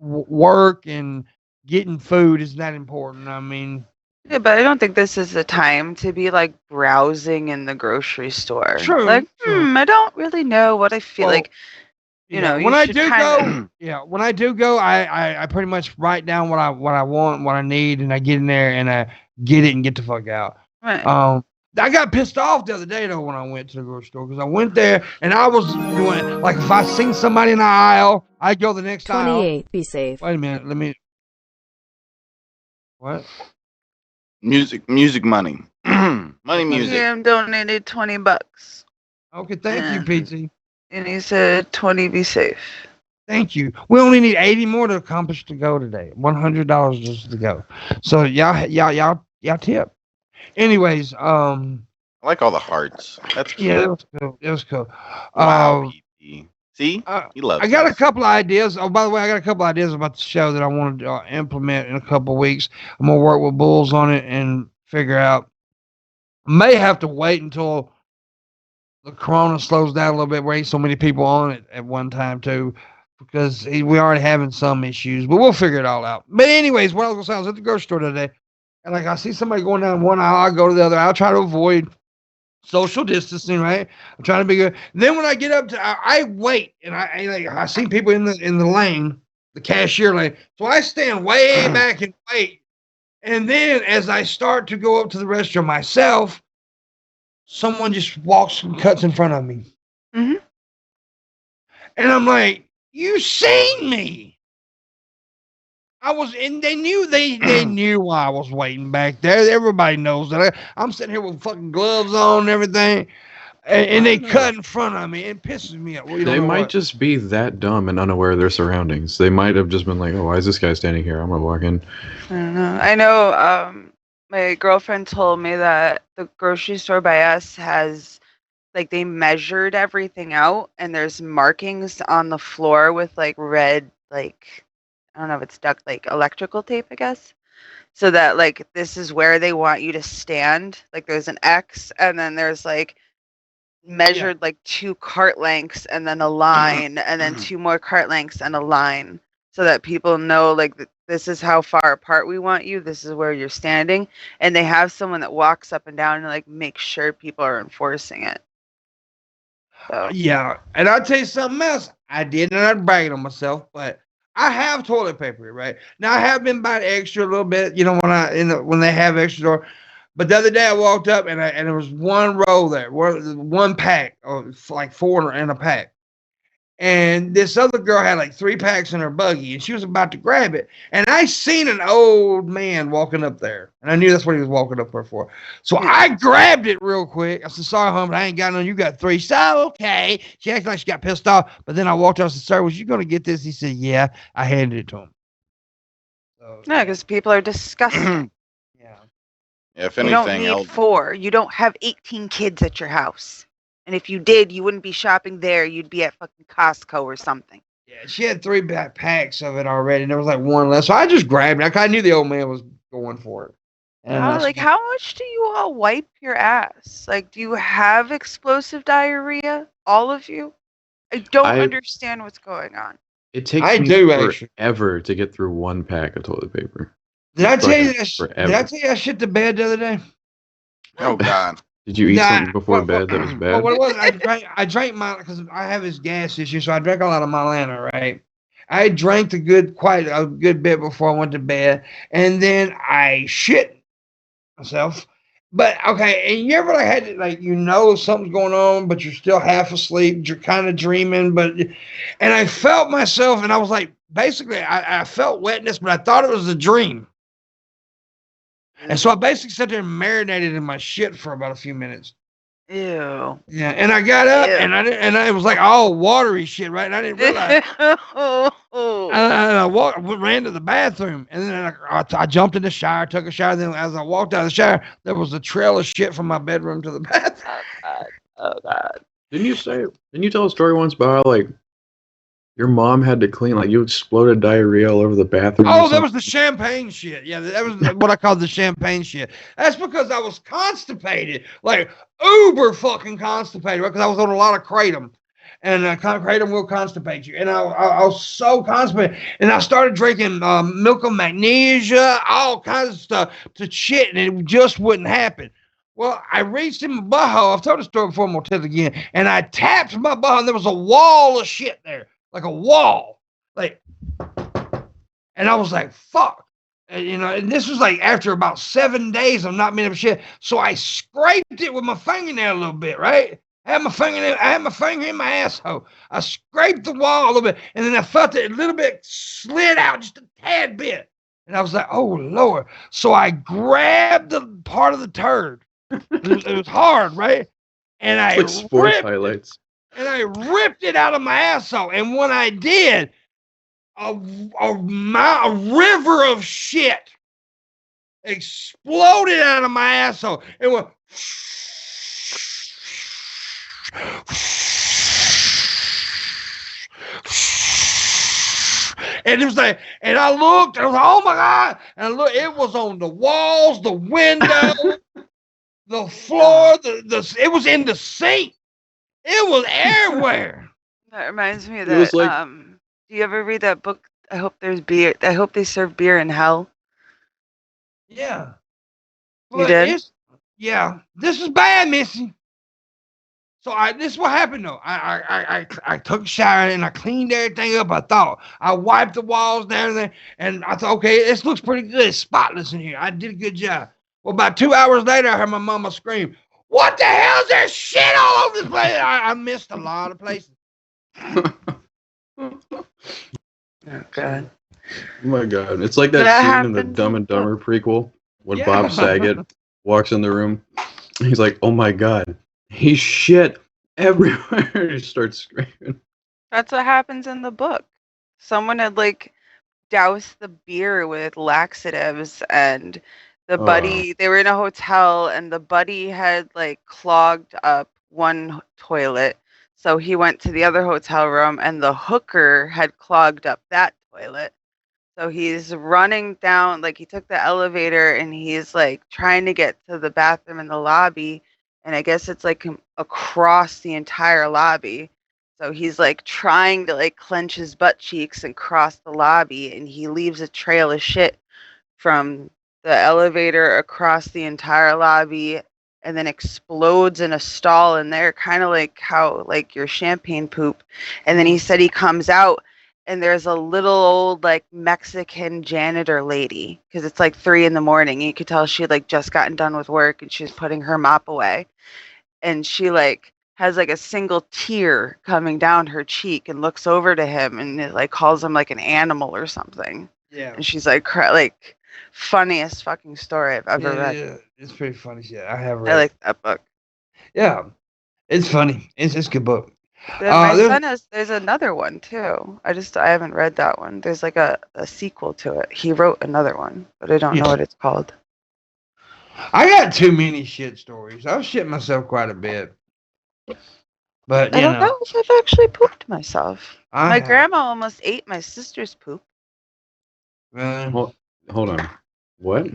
work and getting food is that important. I mean, Yeah, but I don't think this is the time to be like browsing in the grocery store. True, Like, true. I don't really know what I feel Well, like. Yeah, you when I should do kinda- go, when I do go, I pretty much write down what I want, what I need, and I get in there and I get it and get the fuck out. Right. I got pissed off the other day though when I went to the grocery store because I went there and I was doing like if I seen somebody in the aisle, I'd go the next aisle. 28. Be safe. Wait a minute, let me. What? Music money. Money music. Sam donated $20, Okay, thank you, PT. and he said 20. Be safe. Thank you. We only need 80 more to accomplish to go today. $100 just to go. So y'all tip. Anyways, I like all the hearts. That's cute. yeah, that was cool. It was cool. Wow, PT. See? He loves I got a us. couple of ideas. Oh, by the way, I got a couple of ideas about the show that I want to implement in a couple of weeks. I'm gonna work with Bulls on it and figure out. May have to wait until the corona slows down a little bit. Where ain't so many people on it at one time too, because we already having some issues. But we'll figure it all out. But anyways, what I was gonna say, I was at the grocery store today, and like I see somebody going down one aisle, I go to the other. I'll try to avoid social distancing, right? I'm trying to be good. Then when I get up to, I wait, and I see people in the lane, the cashier lane. So I stand way back and wait. And then as I start to go up to the restroom myself, someone just walks and cuts in front of me. Mhm. And I'm like, you seen me. And they knew they knew why I was waiting back there. Everybody knows that I'm sitting here with fucking gloves on and everything. And they cut in front of me. It pisses me off. They might just be that dumb and unaware of their surroundings. They might have just been like, "Oh, why is this guy standing here? I'm gonna walk in." I don't know. I know. My girlfriend told me that the grocery store by us has, like, they measured everything out, and there's markings on the floor with like red, like, I don't know if it's duct, like electrical tape, I guess. So that like this is where they want you to stand. Like there's an X, and then there's like measured like 2 cart lengths and then a line and then 2 more cart lengths and a line so that people know like this is how far apart we want you, this is where you're standing, and they have someone that walks up and down and like make sure people are enforcing it. So Yeah, and I'll tell you something else. I did not brag on myself, but I have toilet paper, right? Now I have been buying extra a little bit, when they have extra. But the other day I walked up and there was one roll there, one pack, or like 4 in a pack. And this other girl had like 3 packs in her buggy, and she was about to grab it. And I seen an old man walking up there, and I knew that's what he was walking up there for. So I grabbed it real quick. I said, "Sorry, hon, but I ain't got none. You got 3." So okay. She acted like she got pissed off, but then I walked up and said, "Sir, was you gonna get this?" He said, "Yeah." I handed it to him. So, no, because people are disgusting. yeah. If You don't anything need else, 4. You don't have 18 kids at your house. And if you did, you wouldn't be shopping there. You'd be at fucking Costco or something. Yeah, she had 3 packs of it already, and there was like 1 left. So I just grabbed it. I knew the old man was going for it. And How much do you all wipe your ass? Like, do you have explosive diarrhea? All of you? I don't understand what's going on. It takes I me do, actually. forever to get through 1 pack of toilet paper. Did I tell you Forever. that? Did I tell you I shit the bed the other day? oh god, Did you eat something before bed that was bad? Well, what it was, I drank my, because I have this gas issue, so I drank a lot of Milana, right? I drank quite a good bit before I went to bed, and then I shit myself. But okay, and you ever had something's going on, but you're still half asleep, you're kind of dreaming, and I felt myself, and I was like, basically, I felt wetness, but I thought it was a dream. And so I basically sat there and marinated in my shit for about a few minutes. Ew. Yeah, and I got up Ew. and it was like all watery shit, right? And I didn't realize. I ran to the bathroom, and then I jumped in the shower, took a shower. Then as I walked out of the shower, there was a trail of shit from my bedroom to the bathroom. Oh god. Didn't you tell a story once about how, like, your mom had to clean, like, you exploded diarrhea all over the bathroom? Oh, that was the champagne shit. Yeah, that was what I called the champagne shit. That's because I was constipated, like uber fucking constipated, right? Because I was on a lot of kratom, and kratom will constipate you. And I was so constipated, and I started drinking milk of magnesia, all kinds of stuff to shit, and it just wouldn't happen. Well, I reached in my butthole. I've told the story before, I'm gonna tell it again. And I tapped my butthole, and there was a wall of shit there. like a wall, like, and I was like, fuck. And, and this was like after about 7 days of not being able to shit. So I scraped it with my fingernail a little bit, right? I had my finger in my asshole. I scraped the wall a little bit, and then I felt it a little bit slid out just a tad bit. And I was like, oh, Lord. So I grabbed the part of the turd. It was hard, right? And I like sports highlights. And I ripped it out of my asshole. And when I did, a river of shit exploded out of my asshole. It went. And it was like, and I looked, and I was like, oh my God. And I looked, it was on the walls, the window, the floor, it was in the sink. It was everywhere. That reminds me of that. Like, do you ever read that book? I hope there's beer. I hope they serve beer in hell. Yeah. You did? Yeah. This is bad, Missy. So this is what happened though. I took a shower and I cleaned everything up. I thought I wiped the walls down there, and I thought, okay, this looks pretty good. It's spotless in here. I did a good job. Well, about 2 hours later, I heard my mama scream, "What the hell is there shit all over this place?" I missed a lot of places. Oh God. Oh my God. It's like that scene in the Dumb and Dumber prequel when Bob Saget walks in the room. He's like, oh my God, he's shit everywhere. He starts screaming. That's what happens in the book. Someone had like doused the beer with laxatives, and the buddy, they were in a hotel, and the buddy had like clogged up one toilet. So he went to the other hotel room, and the hooker had clogged up that toilet. So he's running down, like he took the elevator, and he's like trying to get to the bathroom in the lobby. And I guess it's like across the entire lobby. So he's like trying to like clench his butt cheeks and cross the lobby. And he leaves a trail of shit from the elevator across the entire lobby, and then explodes in a stall in there, kind of like how like your champagne poop. And then he said he comes out, and there's a little old like Mexican janitor lady, because it's like 3 a.m. You could tell she had like just gotten done with work, and she's putting her mop away, and she like has like a single tear coming down her cheek and looks over to him and it, like calls him like an animal or something. Yeah. And she's like like funniest fucking story I've ever read. Yeah, it's pretty funny shit. I have read. I like that book. Yeah, it's funny. It's a good book. My son there's another one too. I haven't read that one. There's like a sequel to it. He wrote another one, but I don't know what it's called. I got too many shit stories. I've shit myself quite a bit. But I don't know if I've actually pooped myself. My grandma almost ate my sister's poop. Hold on. What?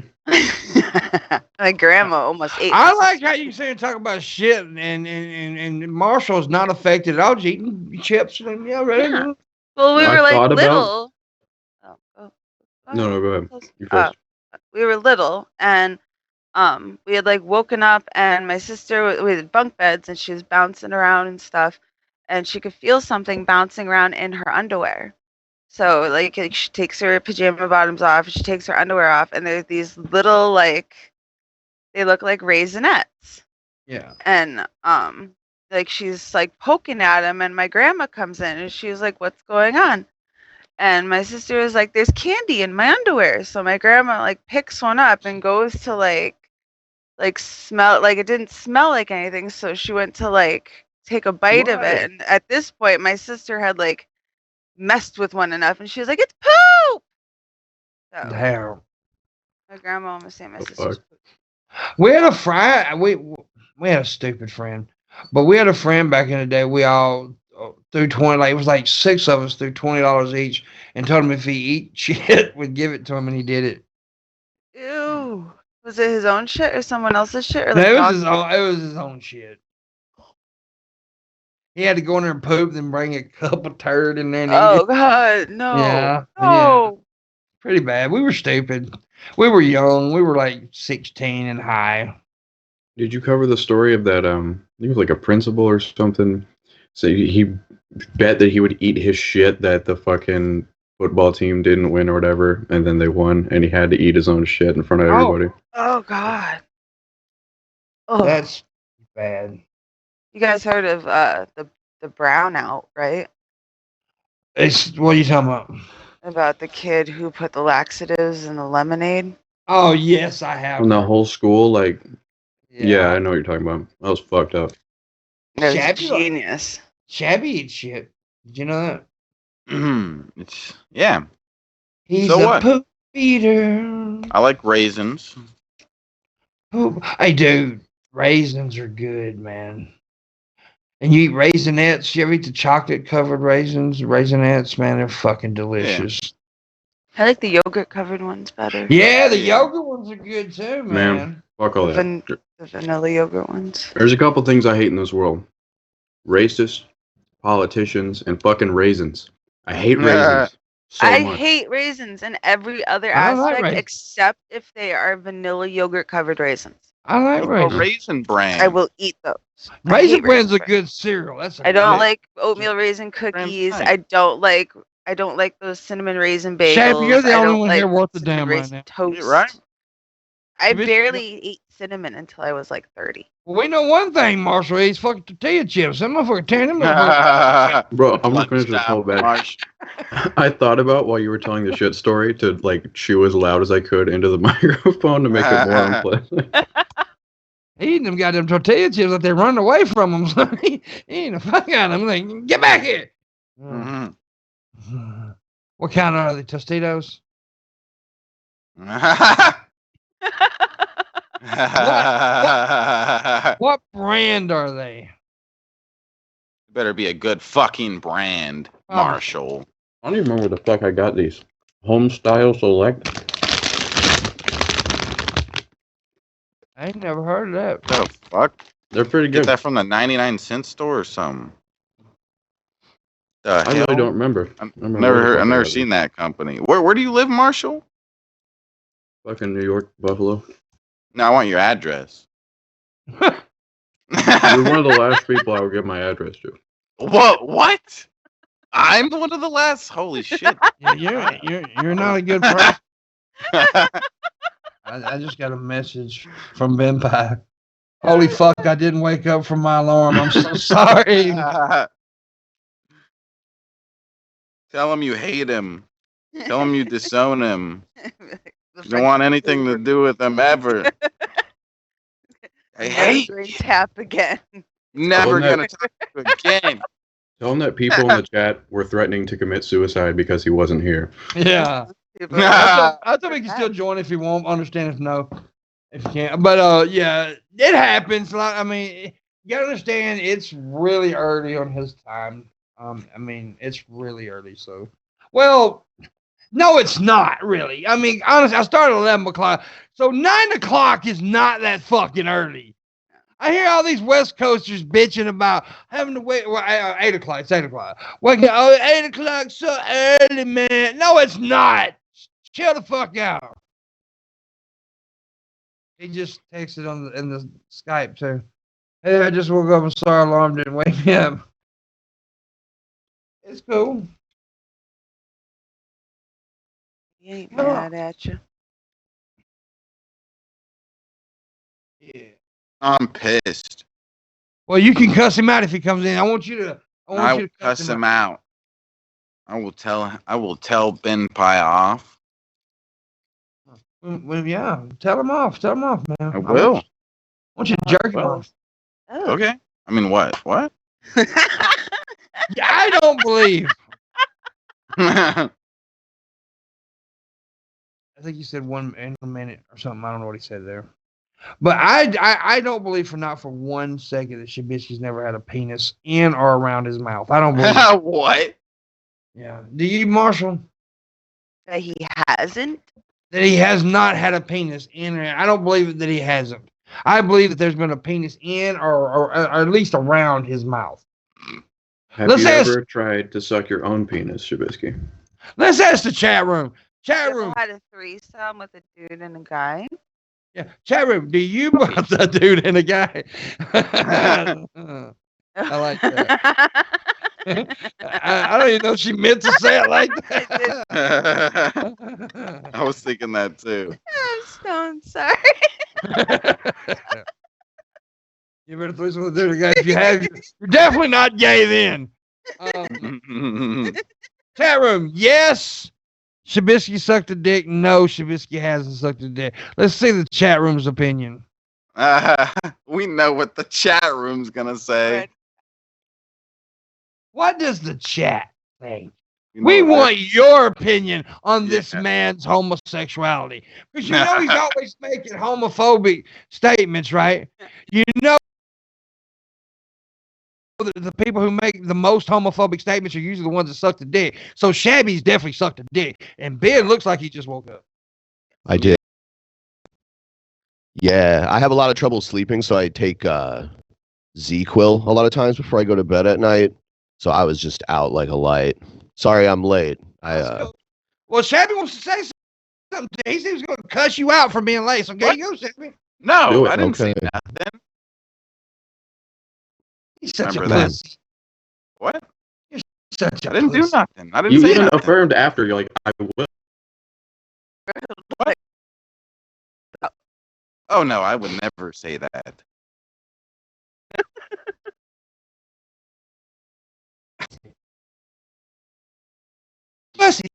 My grandma almost ate. I like how you say and talk about shit, and Marshall's not affected at all. Just eating chips and right. Yeah. Well, we were like little. No, go ahead. You first. We were little, and we had like woken up, and my sister, we had bunk beds, and she was bouncing around and stuff, and she could feel something bouncing around in her underwear. So like she takes her pajama bottoms off, and she takes her underwear off, and there's these little like, they look like raisinets. Yeah. And like she's like poking at him, and my grandma comes in, and she was like, "What's going on?" And my sister was like, "There's candy in my underwear." So my grandma like picks one up and goes to like smell, like it didn't smell like anything, so she went to like take a bite of it, and at this point my sister had like messed with one enough, and she was like, "It's poop!" So Damn. my grandma almost ate my sister's poop. We had a friend. We had a stupid friend, but we had a friend back in the day. We all threw 20. Like it was like 6 of us threw $20 each, and told him if he eat shit, we'd give it to him, and he did it. Ew. Was it his own shit or someone else's shit? Or No, like it was his own shit. He had to go in there and poop, then bring a cup of turd in there and eat it. God, no. Yeah. No. Yeah. Pretty bad. We were stupid. We were young. We were like 16 and high. Did you cover the story of that? I think it was like a principal or something. So he bet that he would eat his shit that the fucking football team didn't win or whatever, and then they won, and he had to eat his own shit in front of everybody. Oh God. Oh. That's bad. You guys heard of the brownout, right? What are you talking about? About the kid who put the laxatives in the lemonade. Oh yes, I have. From the whole school, like, yeah, I know what you're talking about. That was fucked up. That was Shabby, genius. Shabby eats shit. Did you know that? Yeah. He's So a what? poop eater. I like raisins. Poop. Hey, dude, raisins are good, man. And you eat raisinets. You ever eat the chocolate-covered raisins? Raisinets, man, they're fucking delicious. I like the yogurt-covered ones better. Yeah, the yogurt ones are good too, man. Fuck all that. The vanilla yogurt ones. There's a couple things I hate in this world. Racists, politicians, and fucking raisins. I hate raisins so I much. hate raisins in every other I don't like aspect raisins. except if they are vanilla yogurt-covered raisins. I like A raisins. raisin bran. I will eat those. I Raisin hate Bran's a Bran. good cereal. That's a I don't good- like oatmeal raisin cookies. fine. I don't like those cinnamon raisin bagels. Shabby, you're the I only don't one like here worth a cinnamon damn right raisin now. toast. Right? I Shabisky- barely ate cinnamon until I was like 30. Well, we know one thing, Marshall. He's fucking tortilla chips. That motherfucker tearing them up. Bro, I'm gonna finish this whole bag. Marsh. I thought about while you were telling the shit story to like chew as loud as I could into the microphone to make it more unpleasant. He eating them goddamn tortilla chips like they're running away from him. So he eating the fuck out of them. Like, get back here. Mhm. What kind are they? Tostitos? What brand are they? Better be a good fucking brand, Marshall. I don't even remember where the fuck I got these. Home Style Select. I ain't never heard of that. The fuck? They're pretty Get good. that from the 99-cent store or something. The I hell? really don't remember. I've I remember never where the heard. fuck I've I never got seen that company. Where do you live, Marshall? these. Fucking New York, Buffalo. No, I want your address. You're one of the last people I would give my address to. What? I'm one of the last. Holy shit! Yeah, you're not a good person. I just got a message from Ben Pie. Holy fuck, I didn't wake up from my alarm. I'm so sorry. Tell him you hate him. Tell him you disown him. You don't want anything to do with him ever. I hate you. Tap again. Never Oh, no. gonna talk to you again. Tell him that people in the chat were threatening to commit suicide because he wasn't here. Yeah. People- I thought he can still join if he won't. Understand if no. If you can't. But yeah, it happens. Like, I mean, you gotta understand it's really early on his time. I mean, it's really early, so well, no, it's not really. I mean, honestly, I started at 11 o'clock. So 9 o'clock is not that fucking early. I hear all these West Coasters bitching about having to wait. Well, 8 o'clock. It's 8 o'clock. Wake up, 8 o'clock so early, man. No, it's not. Chill the fuck out. He just texted in the Skype too. Hey, I just woke up and saw our alarm didn't wake me up. It's cool. He ain't mad at you. Yeah. I'm pissed. Well, you can cuss him out if he comes in. I want you to Cuss him out. I will tell Ben Pie off. Well, yeah, tell him off. Tell him off, man. I will. I want you to jerk him off. Oh. Okay. I mean, what? What? Yeah, I don't believe. I think you said 1 minute or something. I don't know what he said there. But I don't believe not for 1 second that Shabisky's never had a penis in or around his mouth. I don't believe. What? Yeah. Do you, Marshall? That he hasn't? That he has not had a penis in or I don't believe that he hasn't. I believe that there's been a penis in or at least around his mouth. Have Let's you ask- ever tried to suck your own penis, Shabisky? Let's ask the chat room. Chat You room. ever had a threesome with a dude and a guy? Yeah. Chat room. Do you want the dude and a guy? I like that. I don't even know if she meant to say it like that. I was thinking that too. I'm so sorry. You better throw some of the guys. If you have, you're definitely not gay then. Chat room, yes. Shabisky sucked a dick. No, Shabisky hasn't sucked a dick. Let's see the chat room's opinion. We know what the chat room's gonna say. Right. What does the chat think? You know We what want your opinion on this Yeah. man's homosexuality. Because you know he's always making homophobic statements, right? You know the people who make the most homophobic statements are usually the ones that suck the dick. So Shabby's definitely sucked a dick. And Ben looks like he just woke up. I did. Yeah, I have a lot of trouble sleeping, so I take Z-Quil a lot of times before I go to bed at night. So I was just out like a light. Sorry, I'm late. Well, Shabby wants to say something. He seems going to cuss you out for being late. So there you go, Shabby. No, Do it. I didn't say Okay. nothing. He's such Remember a that. pussy. What? Such a I didn't do pussy. nothing. I didn't You say even nothing. affirmed after. You're like, I will. Oh no, I would never say that. Pussy.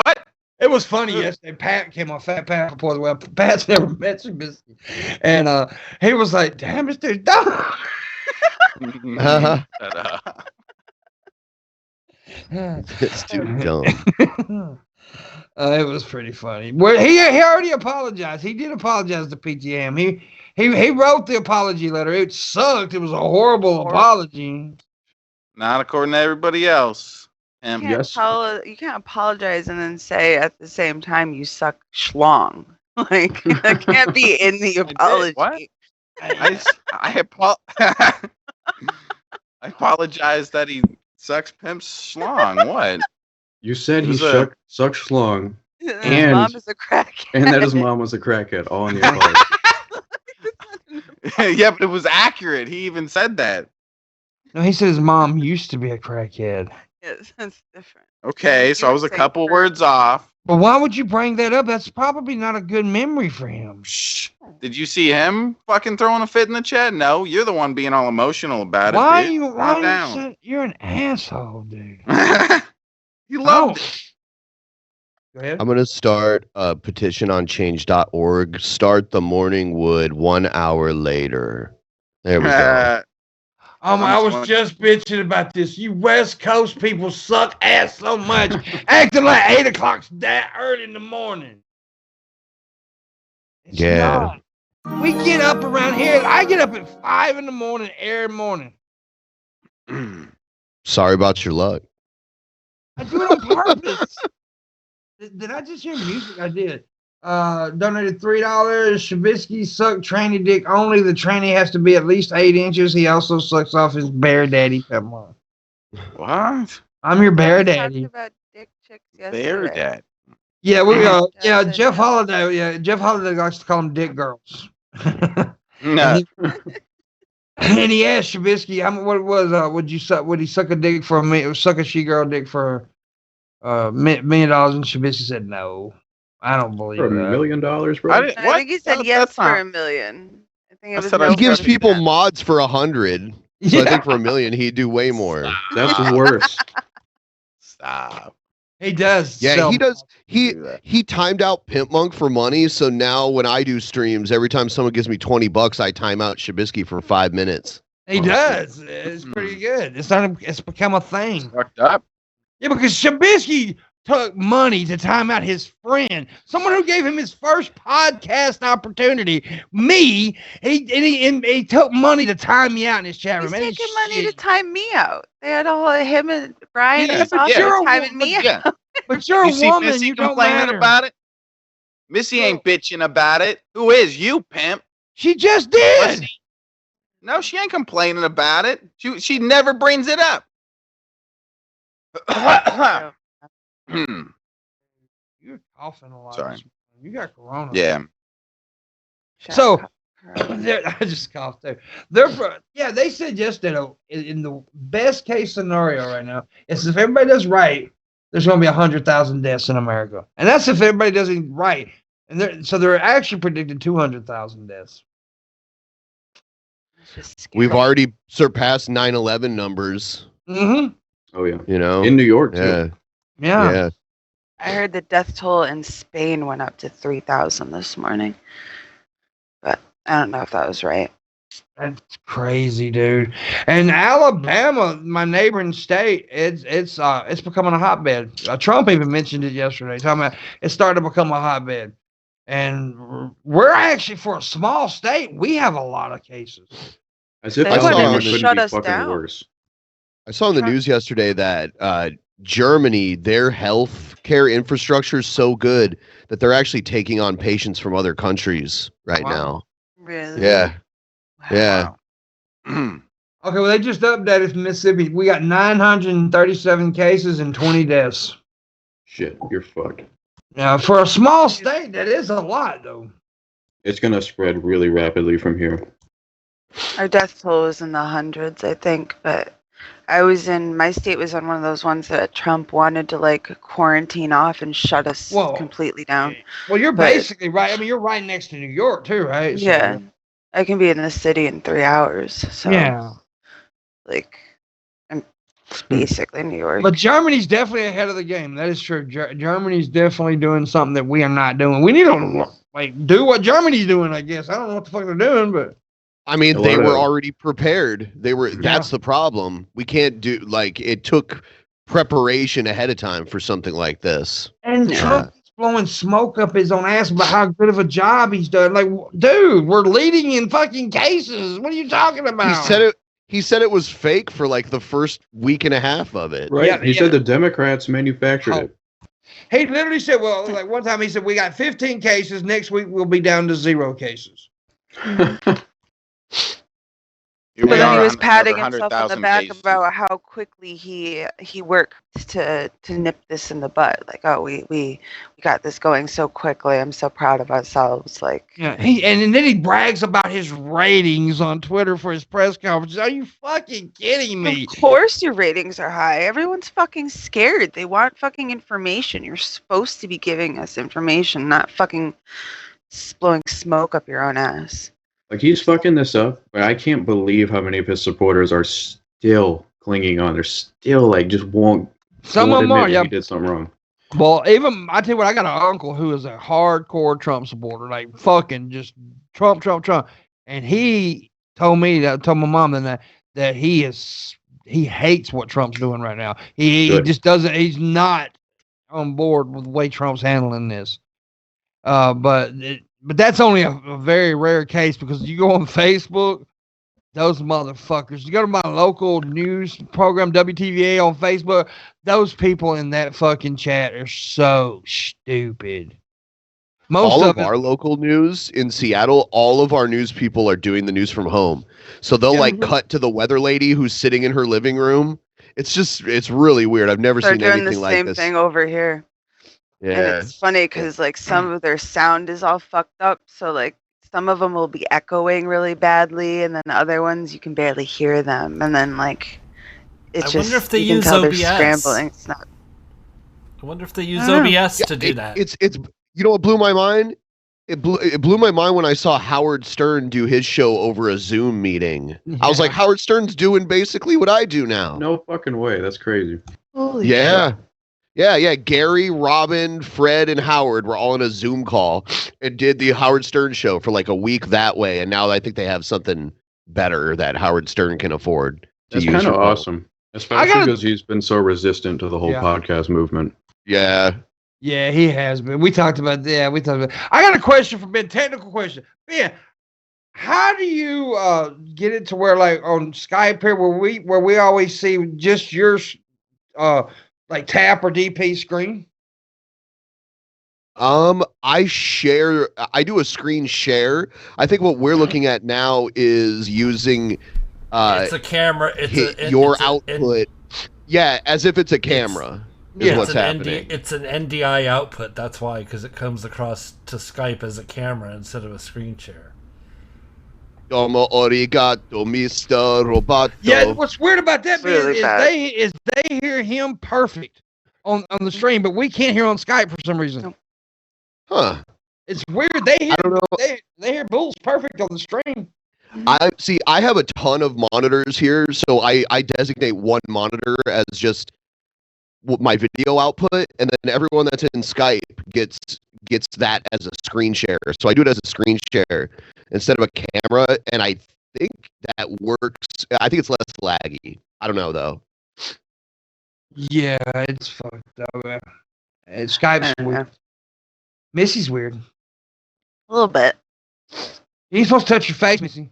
What? It was funny yesterday. Pat came on Fat Pat before the web. Pat's never met Shabisky. And he was like, damn, this dude's dumb. Uh-huh. Shut up. It's too dumb. It was pretty funny. Well, he already apologized. He did apologize to PTM. He wrote the apology letter. It sucked. It was a horrible apology. Not according to everybody else. You Yes. you can't apologize and then say at the same time you suck schlong. Like that can't be in the apology. What? I apologize that he sucks Pimp's schlong. What? You said It he was a- sucked schlong, His And- mom is a crackhead. and that his mom was a crackhead. All in the apology. Yeah, but it was accurate. He even said that. No, he said his mom used to be a crackhead. Yes, that's different. Okay, so I was a couple words off. But why would you bring that up? That's probably not a good memory for him. Shh. Did you see him fucking throwing a fit in the chat? No, you're the one being all emotional about Why it. are Dude. you? Calm Why down. you're an asshole, dude. You loved it. Go ahead. I'm going to start a petition on change.org. Start the morning wood 1 hour later. There we go. I was just bitching about this. You West Coast people suck ass so much, acting like 8 o'clock's that early in the morning. It's Yeah. not. We get up around here. I get up at 5 in the morning every morning. Sorry about your luck. I do it on purpose. Did I just hear music? I did. Donated $3. Shabisky sucked tranny dick only. The tranny has to be at least 8 inches. He also sucks off his bear daddy. Come on. What? I'm your bear We talked daddy. about dick chicks There, yesterday. Dad. Yeah, we yeah, That's Jeff it. Holiday. Yeah, Jeff Holiday likes to call them dick girls. No. And he asked Shabisky, what it was, would he suck a dick for suck a she-girl dick for $1 million? And Shabisky said, no, I don't believe For $1 that. million, bro. I think he said That- yes that's for not- $1 million. I think I it was said no I He gives for people $1. mods for 100. So I think for $1 million, he'd do way more. That's worse. Stop. He does. Yeah, sell- he does. Do that. He timed out Pimpmunk for money. So now when I do streams, every time someone gives me $20, I time out Shabisky for 5 minutes. He does. It's pretty good. It's become a thing. Fucked up. Yeah, because Shabisky took money to time out his friend, someone who gave him his first podcast opportunity. Me, he took money to time me out in his chat He's room. Ain't taking money to shit. time me out. They had all him and Brian Yeah, and but Sasha you're a timing me Yeah. out. But you're You a see woman. Missy You don't complaining matter. about it? Missy ain't bitching about it. Who is? You, pimp. She just did. Pussy. No, she ain't complaining about it. She never brings it up. You're coughing a lot. Sorry. this morning. You got corona. Yeah. So I just coughed there. They said yesterday in the best case scenario right now, is if everybody does right, there's going to be 100,000 deaths in America, and that's if everybody does it right. And so they're actually predicting 200,000 deaths. We've already surpassed 9/11 numbers. Mm-hmm. Oh yeah, in New York too. Yeah. I heard the death toll in Spain went up to 3,000 this morning, but I don't know if that was right. That's crazy, dude. And Alabama, my neighboring state, it's becoming a hotbed. Trump even mentioned it yesterday, talking about it's starting to become a hotbed. And we're actually, for a small state, we have a lot of cases. As if They wanted Alabama to couldn't shut be us fucking down. worse. I saw in the news yesterday that Germany, their health care infrastructure is so good that they're actually taking on patients from other countries right now. Really? Yeah. Wow. Yeah. Okay, well, they just updated from Mississippi. We got 937 cases and 20 deaths. Shit, you're fucked. Now, for a small state, that is a lot, though. It's gonna spread really rapidly from here. Our death toll was in the hundreds, I think, but my state was on one of those ones that Trump wanted to like quarantine off and shut us completely down. Well, you're basically right. I mean, you're right next to New York too, right? So, Yeah. I can be in the city in 3 hours. So like it's basically New York. But Germany's definitely ahead of the game. That is true. Germany's definitely doing something that we are not doing. We need to do what Germany's doing, I guess. I don't know what the fuck they're doing, but I mean, they were already prepared. That's the problem. We can't do it took preparation ahead of time for something like this. And Trump's blowing smoke up his own ass about how good of a job he's done. Like, dude, we're leading in fucking cases. What are you talking about? He said it was fake for like the first week and a half of it. Right. He said the Democrats manufactured it. He literally said, well, like one time he said, we got 15 cases. Next week we'll be down to 0 cases. But then he was patting himself on the back about how quickly he worked to nip this in the bud. Like, oh, we got this going so quickly. I'm so proud of ourselves. Like, yeah, and then he brags about his ratings on Twitter for his press conferences. Are you fucking kidding me? Of course your ratings are high. Everyone's fucking scared. They want fucking information. You're supposed to be giving us information, not fucking blowing smoke up your own ass. Like, he's fucking this up, but I can't believe how many of his supporters are still clinging on. They're still just won't. Some of them are. Yeah, he did something wrong. Well, even I tell you what, I got an uncle who is a hardcore Trump supporter, like fucking just Trump, and he told me told my mom that he hates what Trump's doing right now. He just doesn't. He's not on board with the way Trump's handling this. But that's only a very rare case, because you go on Facebook, those motherfuckers. You go to my local news program, WTVA, on Facebook, those people in that fucking chat are so stupid. All of our local news in Seattle, all of our news people are doing the news from home. So they'll cut to the weather lady who's sitting in her living room. It's really weird. I've never seen anything like this. They're doing the same thing over here. Yeah. And it's funny because some of their sound is all fucked up. So some of them will be echoing really badly, and then other ones you can barely hear them. And then it's just, wonder if they you use can tell OBS. they're scrambling. It's not. I wonder if they use OBS to do that. It's you know what blew my mind? It blew my mind when I saw Howard Stern do his show over a Zoom meeting. Yeah. I was like, Howard Stern's doing basically what I do now. No fucking way. That's crazy. Holy shit. Yeah. Gary, Robin, Fred, and Howard were all in a Zoom call and did the Howard Stern show for a week that way. And now I think they have something better that Howard Stern can afford. That's kind of awesome, especially because he's been so resistant to the whole podcast movement. Yeah. Yeah, he has been. We talked about that. I got a question for Ben. Technical question. Ben, how do you get it to where on Skype here where we always see just your tap or DP screen? I do a screen share. I think what we're looking at now is using it's a camera. Your output. Yeah, as if it's a camera. What's happening. It's an NDI output. That's why, because it comes across to Skype as a camera instead of a screen share. Domo arigato, Mr. Roboto. Yeah, what's weird about that Really is they hear him perfect on the stream, but we can't hear on Skype for some reason. Huh. It's weird. They hear, I don't know. They hear Bulls perfect on the stream. I have a ton of monitors here, so I designate one monitor as just my video output, and then everyone that's in Skype gets that as a screen share. So I do it as a screen share instead of a camera, and I think that works. I think it's less laggy. I don't know though. Yeah, it's fucked up. Skype's weird. Missy's weird. A little bit. You ain't supposed to touch your face, Missy.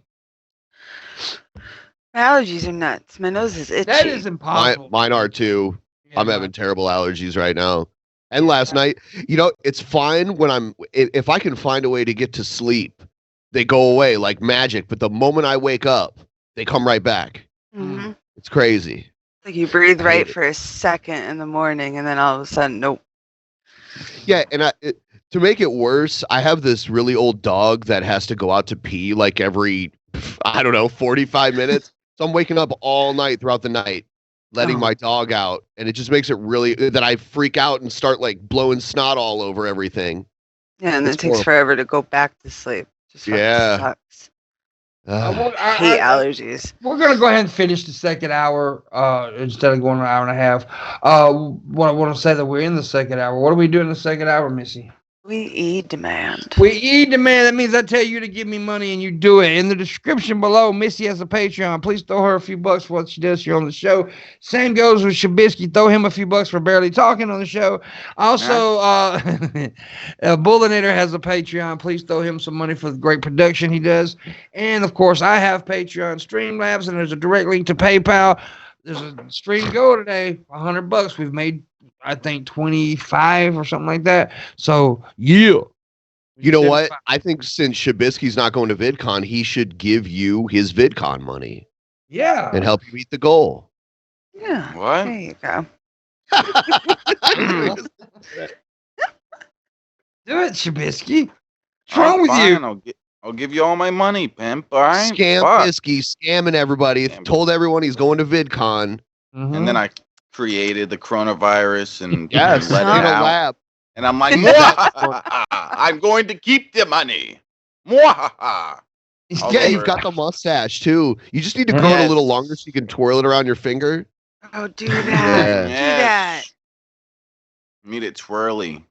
My allergies are nuts. My nose is itchy. That is impossible. Mine are too. Yeah, I'm having terrible allergies right now. And last night, it's fine when if I can find a way to get to sleep, they go away like magic. But the moment I wake up, they come right back. Mm-hmm. It's crazy. Like you breathe right for a second in the morning, and then all of a sudden, nope. Yeah, and to make it worse, I have this really old dog that has to go out to pee like every, 45 minutes. So I'm waking up all night throughout the night, letting my dog out, and it just makes it really that I freak out and start like blowing snot all over everything. Yeah, and it takes forever to go back to sleep. Just sucks. I hate allergies. We're gonna go ahead and finish the second hour instead of going an hour and a half. What I want to say that we're in the second hour. What are we doing in the second hour, Missy? We demand. That means I tell you to give me money and you do it. In the description below, Missy has a Patreon. Please throw her a few bucks for what she does here on the show. Same goes with Shabisky. Throw him a few bucks for barely talking on the show. Also, Booleanenator has a Patreon. Please throw him some money for the great production he does. And, of course, I have Patreon Streamlabs, and there's a direct link to PayPal. There's a stream goal today, $100. We've made, I think, 25 or something like that. So, yeah. You know what? I think since Shabisky's not going to VidCon, he should give you his VidCon money. Yeah. And help you meet the goal. Yeah. What? There you go. Do it, Shabisky. What's wrong with you? I'll give you all my money, pimp. All right. Bisky scamming everybody. Told everyone he's going to VidCon. Mm-hmm. And then I created the coronavirus and let it out. Lab. And I'm like, I'm going to keep the money. Yeah, you've got the mustache too. You just need to grow it a little longer so you can twirl it around your finger. Oh, do that. Do that. Need it twirly.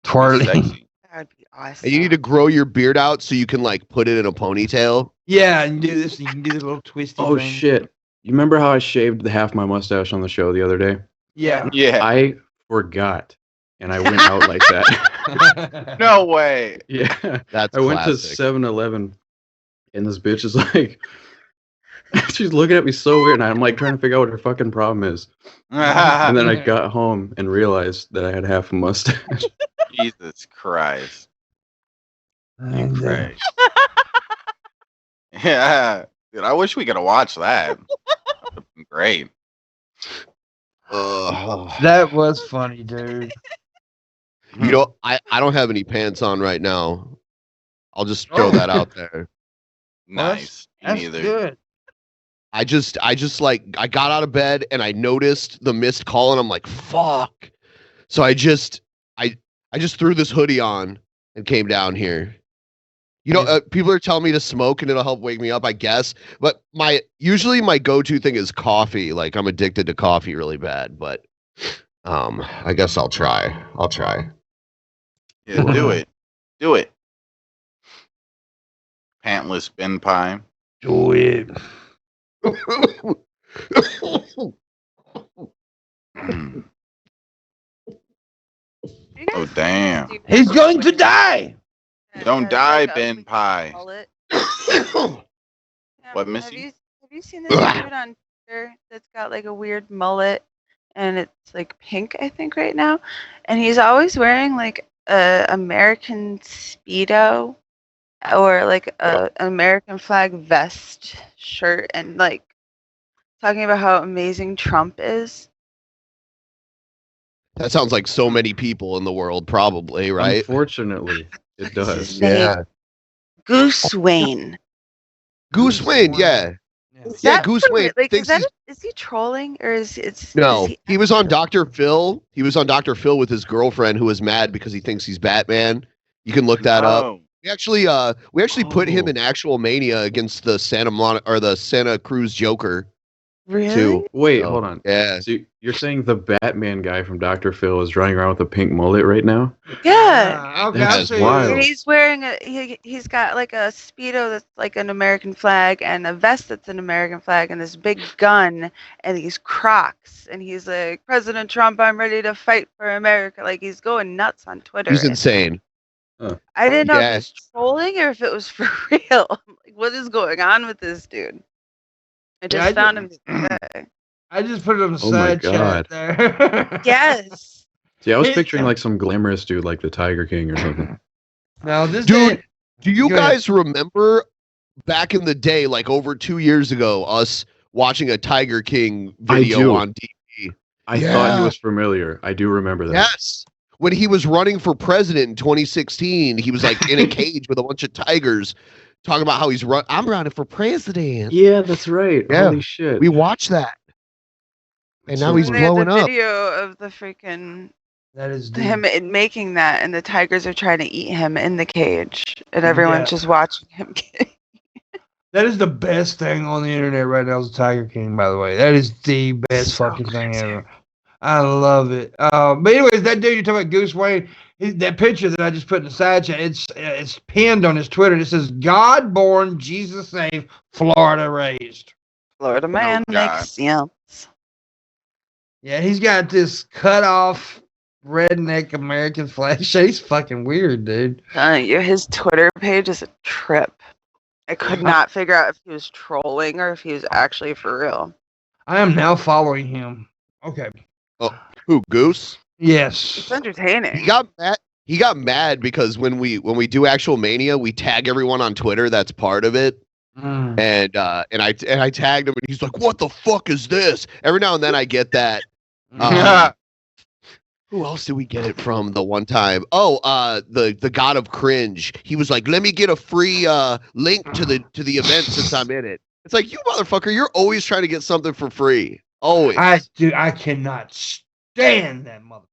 Twirly. That would be awesome. And you need to grow your beard out so you can like put it in a ponytail. Yeah, and do this. You can do the little twisty thing. Shit. You remember how I shaved half my mustache on the show the other day? Yeah. Yeah. I forgot. And I went out like that. No way. Yeah. That's I went to 7-Eleven and this bitch is like, she's looking at me so weird. And I'm like trying to figure out what her fucking problem is. And then I got home and realized that I had half a mustache. Jesus Christ. Christ. Yeah. Dude, I wish we could have watched that. That would have been great. That was funny, dude. You know, I don't have any pants on right now. I'll just throw that out there. Nice. That's good. I just like I got out of bed and I noticed the missed call and I'm like, fuck. So I just threw this hoodie on and came down here. You know, people are telling me to smoke and it'll help wake me up, I guess. But usually my go-to thing is coffee. Like I'm addicted to coffee really bad. But I guess I'll try. Yeah, do it. Do it. Pantless Ben Pie. Do it. Oh, damn. He's going to die. Don't die, Ben Pie. What, Missy? Have you seen this dude on Twitter that's got like a weird mullet and it's like pink, I think, right now? And he's always wearing like a American Speedo or like an American flag vest shirt and like talking about how amazing Trump is. That sounds like so many people in the world, probably, right? Unfortunately, it does. Yeah. Goose Wayne. Goose Wayne, yeah. Is Yeah, that Goose for Wayne like, thinks is he trolling or is No, he he was on Dr. Phil. He was on Dr. Phil with his girlfriend who was mad because he thinks he's Batman. You can look that up. Oh, We actually put him in actual Mania against the Santa Cruz Joker really? too. Wait, Oh, hold on. yeah. So you're saying the Batman guy from Dr. Phil is running around with a pink mullet right now? Yeah. Okay, That's I'll see. wild. And he's wearing he's got like a Speedo that's like an American flag and a vest that's an American flag and this big gun and these Crocs and he's like, President Trump, I'm ready to fight for America. Like he's going nuts on Twitter. He's insane. I didn't know if he Yeah. was trolling or if it was for real. Like, what is going on with this dude? I just found him today. I just put it on the Oh my side chat God. there. Yes. See, I was picturing like some glamorous dude like the Tiger King or something. Now this Dude, do you Go ahead. guys remember back in the day, like over 2 years ago, us watching a Tiger King I video do. on TV? I thought he was familiar. I do remember that. Yes. When he was running for president in 2016, he was like in a cage with a bunch of tigers talking about how I'm running for president. Yeah, that's right. Yeah. Holy shit. We watched that. And now he's They had blowing the up. video of the freaking that is deep. him making that, and the tigers are trying to eat him in the cage, and everyone's Yeah. just watching him. That is the best thing on the internet right now is the Tiger King, by the way. That is the best fucking thing ever. I love it. But anyways, that dude you're talking about, Goose Wayne, that picture that I just put in the side chat, it's pinned on his Twitter. It says, God born, Jesus saved, Florida raised. Florida man God. makes sense. Yeah, he's got this cut off redneck American flag. He's fucking weird, dude. His Twitter page is a trip. I could not figure out if he was trolling or if he was actually for real. I am now following him. Okay. Who, Goose? Yes. It's entertaining. He got mad. He got mad because when we do actual Mania, we tag everyone on Twitter. That's part of it. Mm. And I tagged him, and he's like, "What the fuck is this?" Every now and then I get that. Who else did we get it from the one time? Oh, the God of Cringe. He was like, "Let me get a free link to the event since I'm in it." It's like, you motherfucker, you're always trying to get something for free. Always. I cannot stand that motherfucker.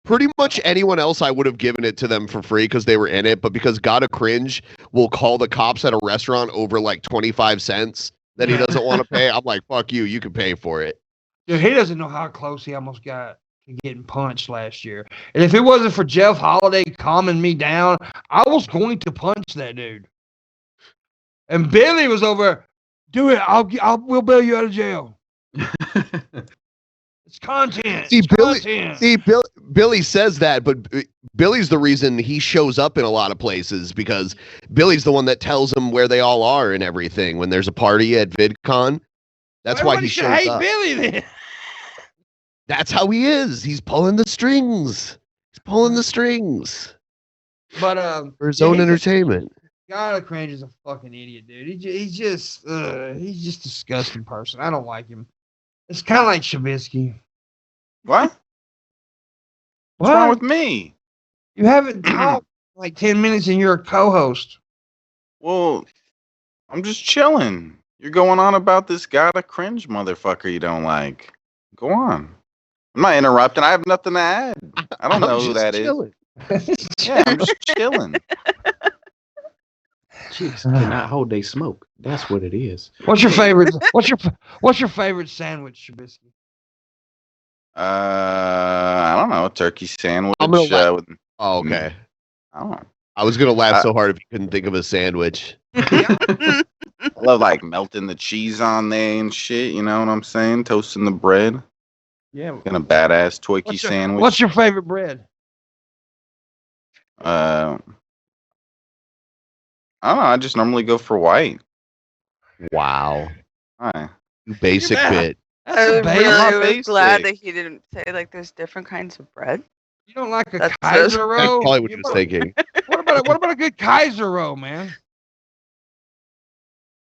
Pretty much anyone else, I would have given it to them for free because they were in it, but because God of Cringe will call the cops at a restaurant over like 25 cents that he doesn't want to pay, I'm like, fuck you, you can pay for it. Dude, he doesn't know how close he almost got to getting punched last year. And if it wasn't for Jeff Holiday calming me down, I was going to punch that dude. And Billy was over, do it, we'll bail you out of jail. It's content. See, Content. Billy says that, but Billy's the reason he shows up in a lot of places because Billy's the one that tells them where they all are and everything when there's a party at VidCon. That's why he shows hate up. Billy then. That's how he is. He's pulling the strings. But For his own entertainment. God of Cringe is a fucking idiot, dude. He's just a disgusting person. I don't like him. It's kind of like Shabisky. What? What's wrong with me? You haven't talked like 10 minutes and you're a co-host. Well, I'm just chilling. You're going on about this God of Cringe motherfucker you don't like. Go on. I'm not interrupting. I have nothing to add. I don't know who that is. Yeah, I'm just chilling. Jeez, cannot hold they smoke. That's what it is. What's your favorite? What's your favorite sandwich, Shabisky? I don't know. Turkey sandwich. I'm gonna with, Oh, okay. I don't know. I was gonna laugh so hard if you couldn't think of a sandwich. I love like melting the cheese on there and shit. You know what I'm saying? Toasting the bread. Yeah. And a badass Twinkie sandwich. What's your favorite bread? I don't know. I just normally go for white. Wow. Hi. You basic bit. I'm really basic. glad that he didn't say like there's different kinds of bread. You don't like a That's Kaiser That's roll? probably what he was thinking. What about a good Kaiser roll, man?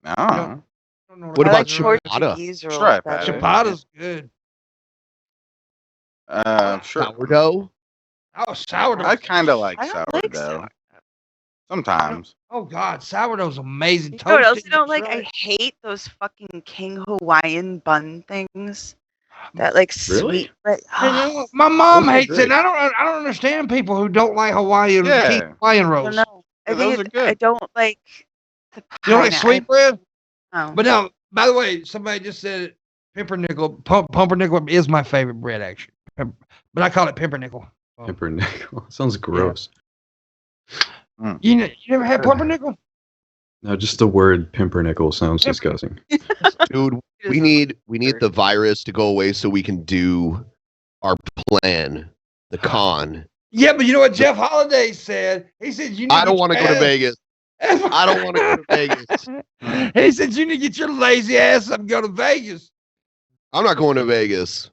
No. I don't know What I about like ciabatta? Portuguese rolls Try it, better. Ciabatta's good. Sure. Sourdough? Oh, sourdough. I kind of like I don't like sourdough. Sometimes. Oh God, sourdough's amazing. You know what else Toasted I don't like? right. I hate those fucking King Hawaiian bun things. That like Really? sweet, but My mom Those are hates it. great. And I don't understand people who don't like Hawaiian Yeah. Hawaiian I don't rolls. know. I Yeah, those think are good. I don't like the You don't like sweet bread? Oh. But now, by the way, somebody just said pumpernickel. Pumpernickel is my favorite bread, actually. But I call it pumpernickel. Pumpernickel. Sounds gross. You never had pumpernickel? No, just the word pumpernickel sounds disgusting. Dude, we need the virus to go away so we can do our plan, the con. Yeah, but you know what Jeff Holiday said? He said you need I don't want to go to Vegas. I don't want to go to Vegas. He said you need to get your lazy ass up and go to Vegas. I'm not going to Vegas.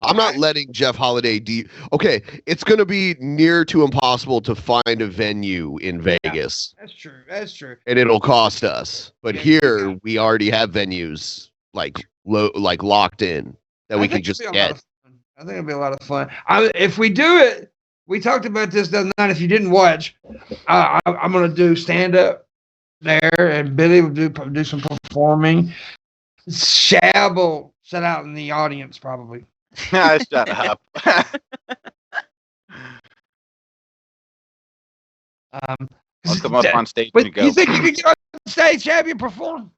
I'm not letting Jeff Holiday Okay, it's going to be near to impossible to find a venue in Vegas. That's true. That's true. And it'll cost us. But here we already have venues like locked in that we can just get. I think it'll be a lot of fun. If we do it, we talked about this the other night. If you didn't watch, I'm going to do stand up there, and Billy will do some performing. Shab will sit out in the audience probably. Shut up. I'll come up on stage and go. You think you can get on stage, Shab, and perform?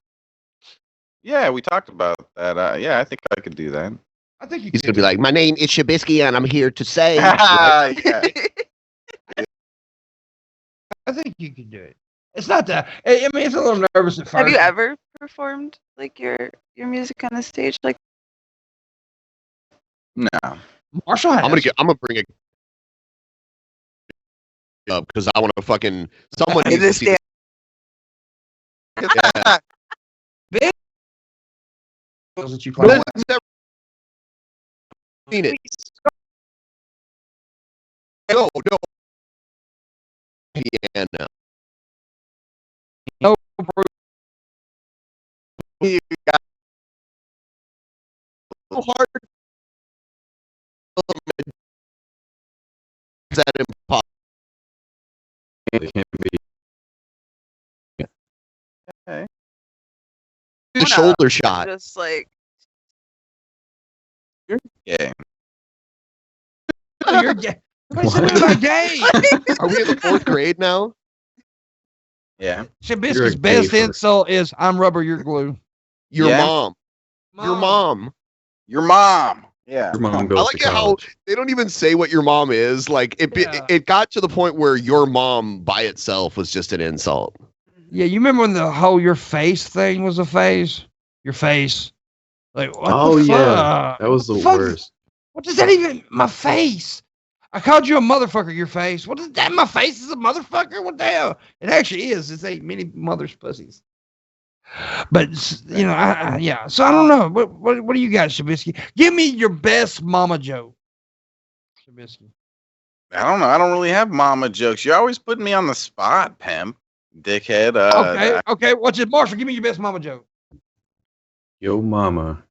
Yeah, we talked about that. Yeah, I think I could do that. I think He's going to be like, my name is Shabisky, and I'm here to say. Yeah. I think you could do it. It's not that. I mean, it's a little nervous at first. Have you ever performed like your music on the stage? Like, No. Marshall has. I'm gonna bring it up because I want to fucking someone needs to see this. Yeah. That you No one's ever seen it. No. Piano. No. You got So hard. Is that impossible? It can't be. okay. The shoulder shot. just like Yeah. You're gay. Somebody said I'm gay. Are we in the 4th grade now? Yeah. Shabisky's best gay insult is "I'm rubber, you're glue." Your Yeah. mom. Your mom. Your mom. Yeah. Your mom I goes like to how college. they don't even say what your mom is. Like it got to the point where your mom by itself was just an insult. Yeah, you remember when the whole "your face" thing was a phase? Your face. Like, what Oh the yeah, fuck? that was the Fuck. worst. What does that even? My face. I called you a motherfucker. Your face. What is that? My face is a motherfucker. What the hell? It actually is. It's ain't many mothers' pussies. But you know, yeah. So I don't know. What do you got, Shabisky? Give me your best mama joke, Shabisky. I don't know. I don't really have mama jokes. You're always putting me on the spot, pimp. Dickhead. Okay. Watch it, Marshall. Give me your best mama joke. Yo mama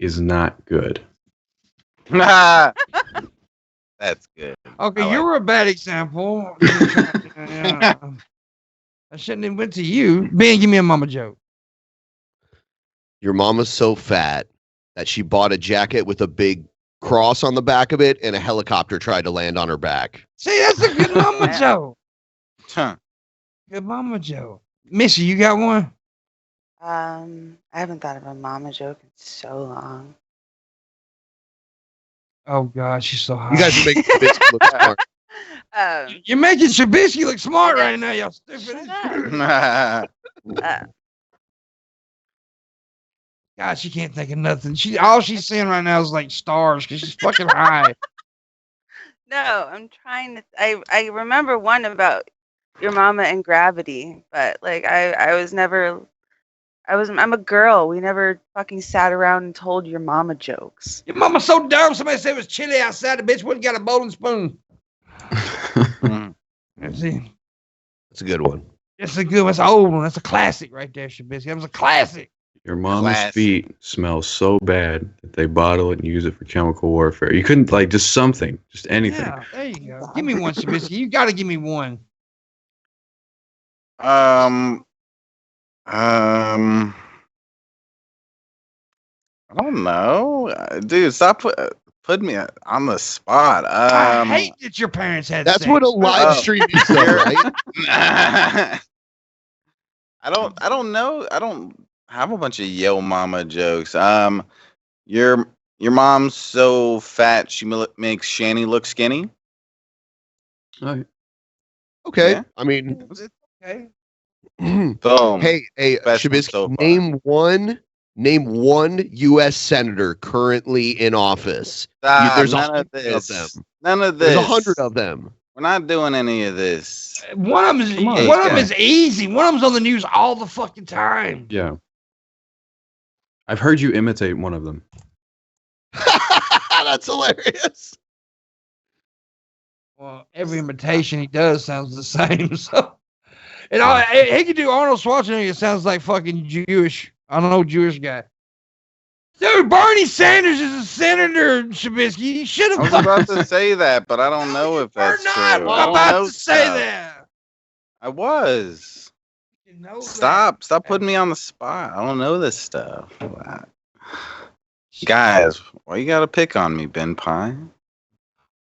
is not good. That's good. Okay, I you were a bad example. Yeah. I shouldn't have went to you. Ben, give me a mama joke. Your mama's so fat that she bought a jacket with a big cross on the back of it, and a helicopter tried to land on her back. See, that's a good mama joke. Huh. Good mama joke. Missy, you got one? I haven't thought of a mama joke in so long. Oh God, she's so hot. You guys are making Shabisky look smart. You're making Shabisky look smart right now, y'all stupid. Shut up. God, she can't think of nothing. All she's seeing right now is like stars because she's fucking high. No, I'm trying to. I remember one about your mama and gravity, but like I was never. I'm a girl. We never fucking sat around and told your mama jokes. Your mama's so dumb. Somebody said it was chilly outside. The bitch wouldn't got a bowling spoon. See, That's a good one. that's a good one. That's an old one. That's a classic right there, Shabisky. That was a classic. Your mama's Class. feet smell so bad that they bottle it and use it for chemical warfare. You couldn't like just something, just anything. Yeah, there you go. Give me one, Shabisky. You got to give me one. I don't know, dude. Stop putting me on the spot. I hate that your parents had. That's sex. what a live stream is, though, right? I don't know. I don't have a bunch of yo mama jokes. Your mom's so fat she makes Shani look skinny. Oh, Okay. Yeah. I mean, Okay. Boom. hey, Best one Shabisky, so far. name one U.S. senator currently in office. There's none of 100 this. of them. None of this. There's 100 of them. We're not doing any of this. One of them is Come on. one of them is easy. One of them's on the news all the fucking time. yeah. I've heard you imitate one of them. That's hilarious. Well, every imitation he does sounds the same. So, and he can do Arnold Schwarzenegger. It sounds like fucking Jewish. I don't know, Jewish guy. Dude, Bernie Sanders is a senator, Shabisky. You should I was have. about to say that, but I don't know if that's You're not true. I don't about know to say stuff. that. I was. You know Stop putting me on the spot. I don't know this stuff. Guys, why you gotta pick on me, Ben Pie?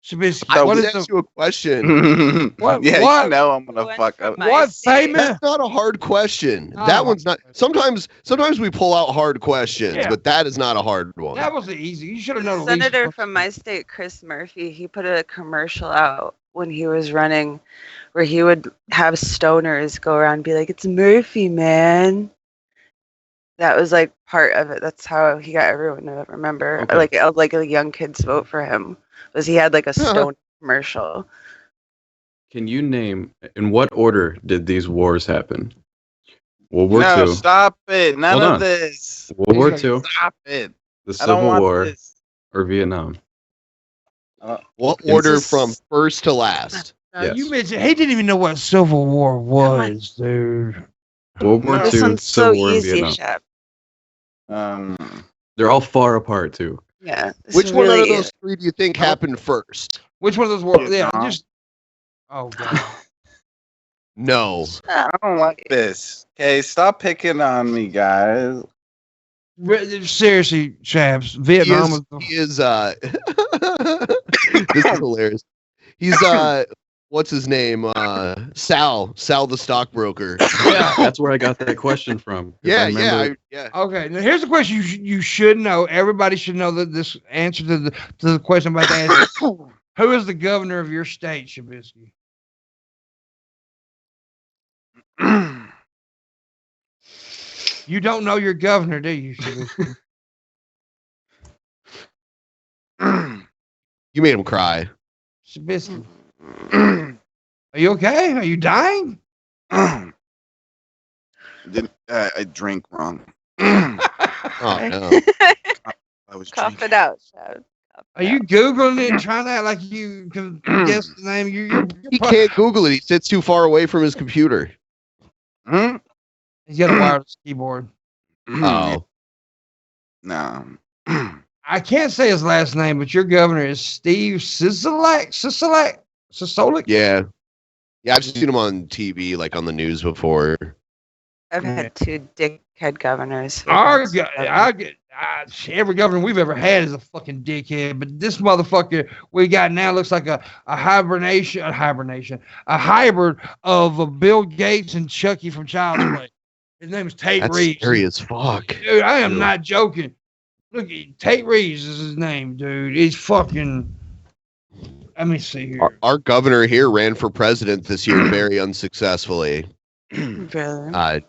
Shabisky, I what would is ask the you a question. What- Yeah, what- you know I'm gonna Went fuck from up. my what state. famous? That's not a hard question. Not That a one's hard not. Sometimes we pull out hard questions, Yeah. but that is not a hard one. That was easy. You should have known. at least Senator one. from my state, Chris Murphy, he put a commercial out when he was running where he would have stoners go around and be like, "It's Murphy, man." That was like part of it. That's how he got everyone to remember. Okay. Like the young kids vote for him. Was he had like a stone commercial. Can you name in what order did these wars happen? World War No, II, stop it. None Hold of on. this. World War II, Stop it. the I don't Civil want War, this. or Vietnam? What It's order just- from first to last? Yes. You mentioned he didn't even know what Civil War was, dude. World War No. This II, one's so Civil War, and easy, Vietnam. Shep. They're all far apart too. Yeah. this Which is one out really of those three do you think happened first? Which one of those wars? Yeah, Vietnam. just. Oh god. No. I don't like this. Okay, stop picking on me, guys. Seriously, Shabs, He Vietnam is, was. he is this is hilarious. He's what's his name? Sal the stockbroker. Yeah. That's where I got that question from. 'cause I remember- yeah. Okay, now here's the question you should know. Everybody should know that this answer to the question I'm about to ask. Who is the governor of your state, Shabisky? You don't know your governor, do you, Shabisky? You made him cry. Shabisky. Are you okay? Are you dying? I drank wrong. Oh no. I was Cough drinking. it out, Shep. Are you Googling it and trying to act like you can guess the name? He can't Google it. He sits too far away from his computer. Hmm? He's got a wireless keyboard. Oh. No. I can't say his last name, but your governor is Steve Sisolak. Yeah. Yeah, I've seen him on TV, like on the news before. I've had two dickhead governors. Every governor we've ever had is a fucking dickhead, but this motherfucker we got now looks like a hibrid of Bill Gates and Chucky from Child's Play. His name is Tate That's Reeves. scary as fuck. Dude, I am not joking. Look, Tate Reeves is his name, dude. He's fucking. Let me see here. Our governor here ran for president this year very unsuccessfully. Really?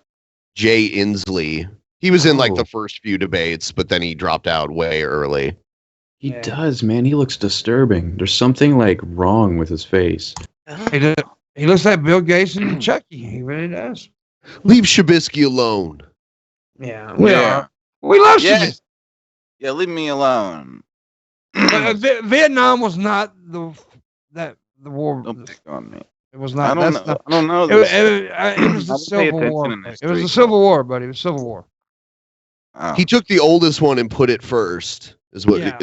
Jay Inslee. He was in like Oh. the first few debates, but then he dropped out way early. He Yeah. does, man. He looks disturbing. There's something like wrong with his face. He looks like Bill Gates and Chucky. He really does. Leave Shabisky alone. Yeah. Yeah. We love Yeah. Shabisky. Yeah, leave me alone. But, Vietnam was not the war. Don't pick on me. It was I not. don't That's know. not. I don't know It, this. it was the I don't pay Civil War. attention in It was history. the Civil War, buddy. It was Civil War. Oh. He took the oldest one and put it first. Yeah.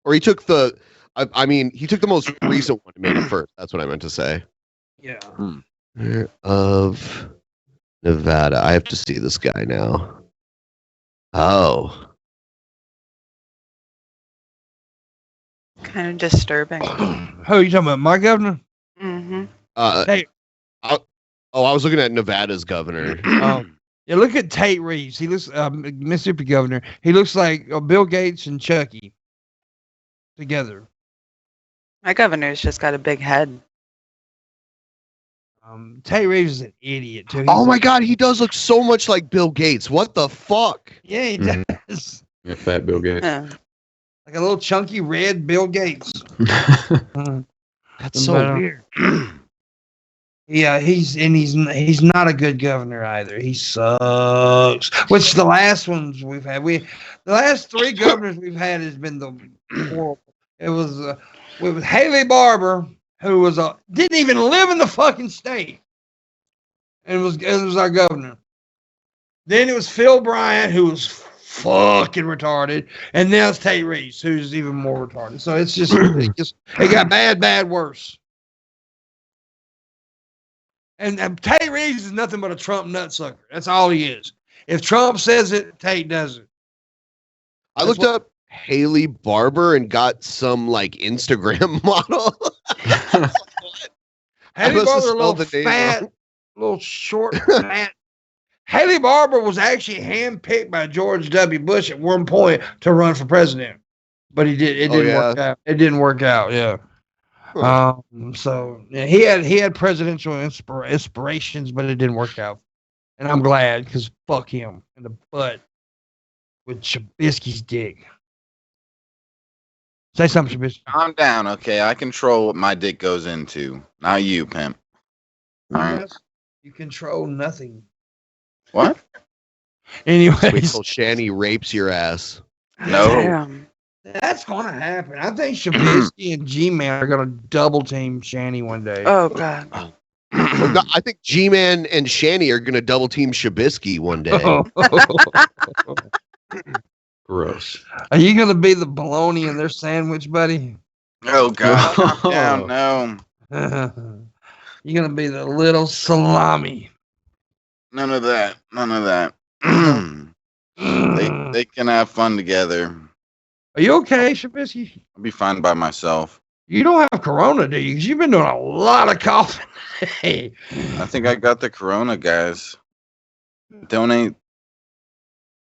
Or he took he took the most recent one and made it first. That's what I meant to say. Yeah. of Nevada. I have to see this guy now. Oh. Kind of disturbing. Who are you talking about? My governor? Mm-hmm. Hey. I was looking at Nevada's governor. Yeah, look at Tate Reeves. He looks Mississippi governor. He looks like Bill Gates and Chucky together. My governor's just got a big head. Tate Reeves is an idiot too. Oh my God, he does look so much like Bill Gates. What the fuck? Yeah, he does. Yeah, fat Bill Gates. Yeah. Like a little chunky red Bill Gates. That's so weird. Yeah, he's not a good governor either. He sucks. Which the last ones we've had, the last 3 governors we've had has been the horrible. It was with Haley Barbour, who was didn't even live in the fucking state, and it was our governor. Then it was Phil Bryant, who was fucking retarded, and now it's Tate Reeves, who's even more retarded. So it's just it got bad, worse. And Tate Reeves is nothing but a Trump nutsucker. That's all he is. If Trump says it, Tate does it. I looked up Haley Barbour and got some like Instagram model. Haley Barbour, a little fat, little short, fat. Haley Barbour was actually handpicked by George W. Bush at one point to run for president, but it didn't work out. It didn't work out. Yeah. So yeah, he had presidential inspirations, but it didn't work out, and I'm glad because fuck him in the butt with Shabisky's dick. Say something, Shabisky. Calm down, okay? I control what my dick goes into, not you, pimp. All right. You control nothing. What? Anyways, wait till Shanny rapes your ass. No. Damn. That's gonna happen. I think Shabisky and G-Man are gonna double team Shanny one day. Oh God. I think G-Man and Shanny are gonna double team Shabisky one day. Gross. Are you gonna be the bologna in their sandwich, buddy? Oh God. Calm down, no. You're gonna be the little salami. None of that. None of that. They can have fun together. Are you okay, Shabisky? I'll be fine by myself. You don't have corona, do you? Because you've been doing a lot of coughing today. I think I got the corona, guys. Donate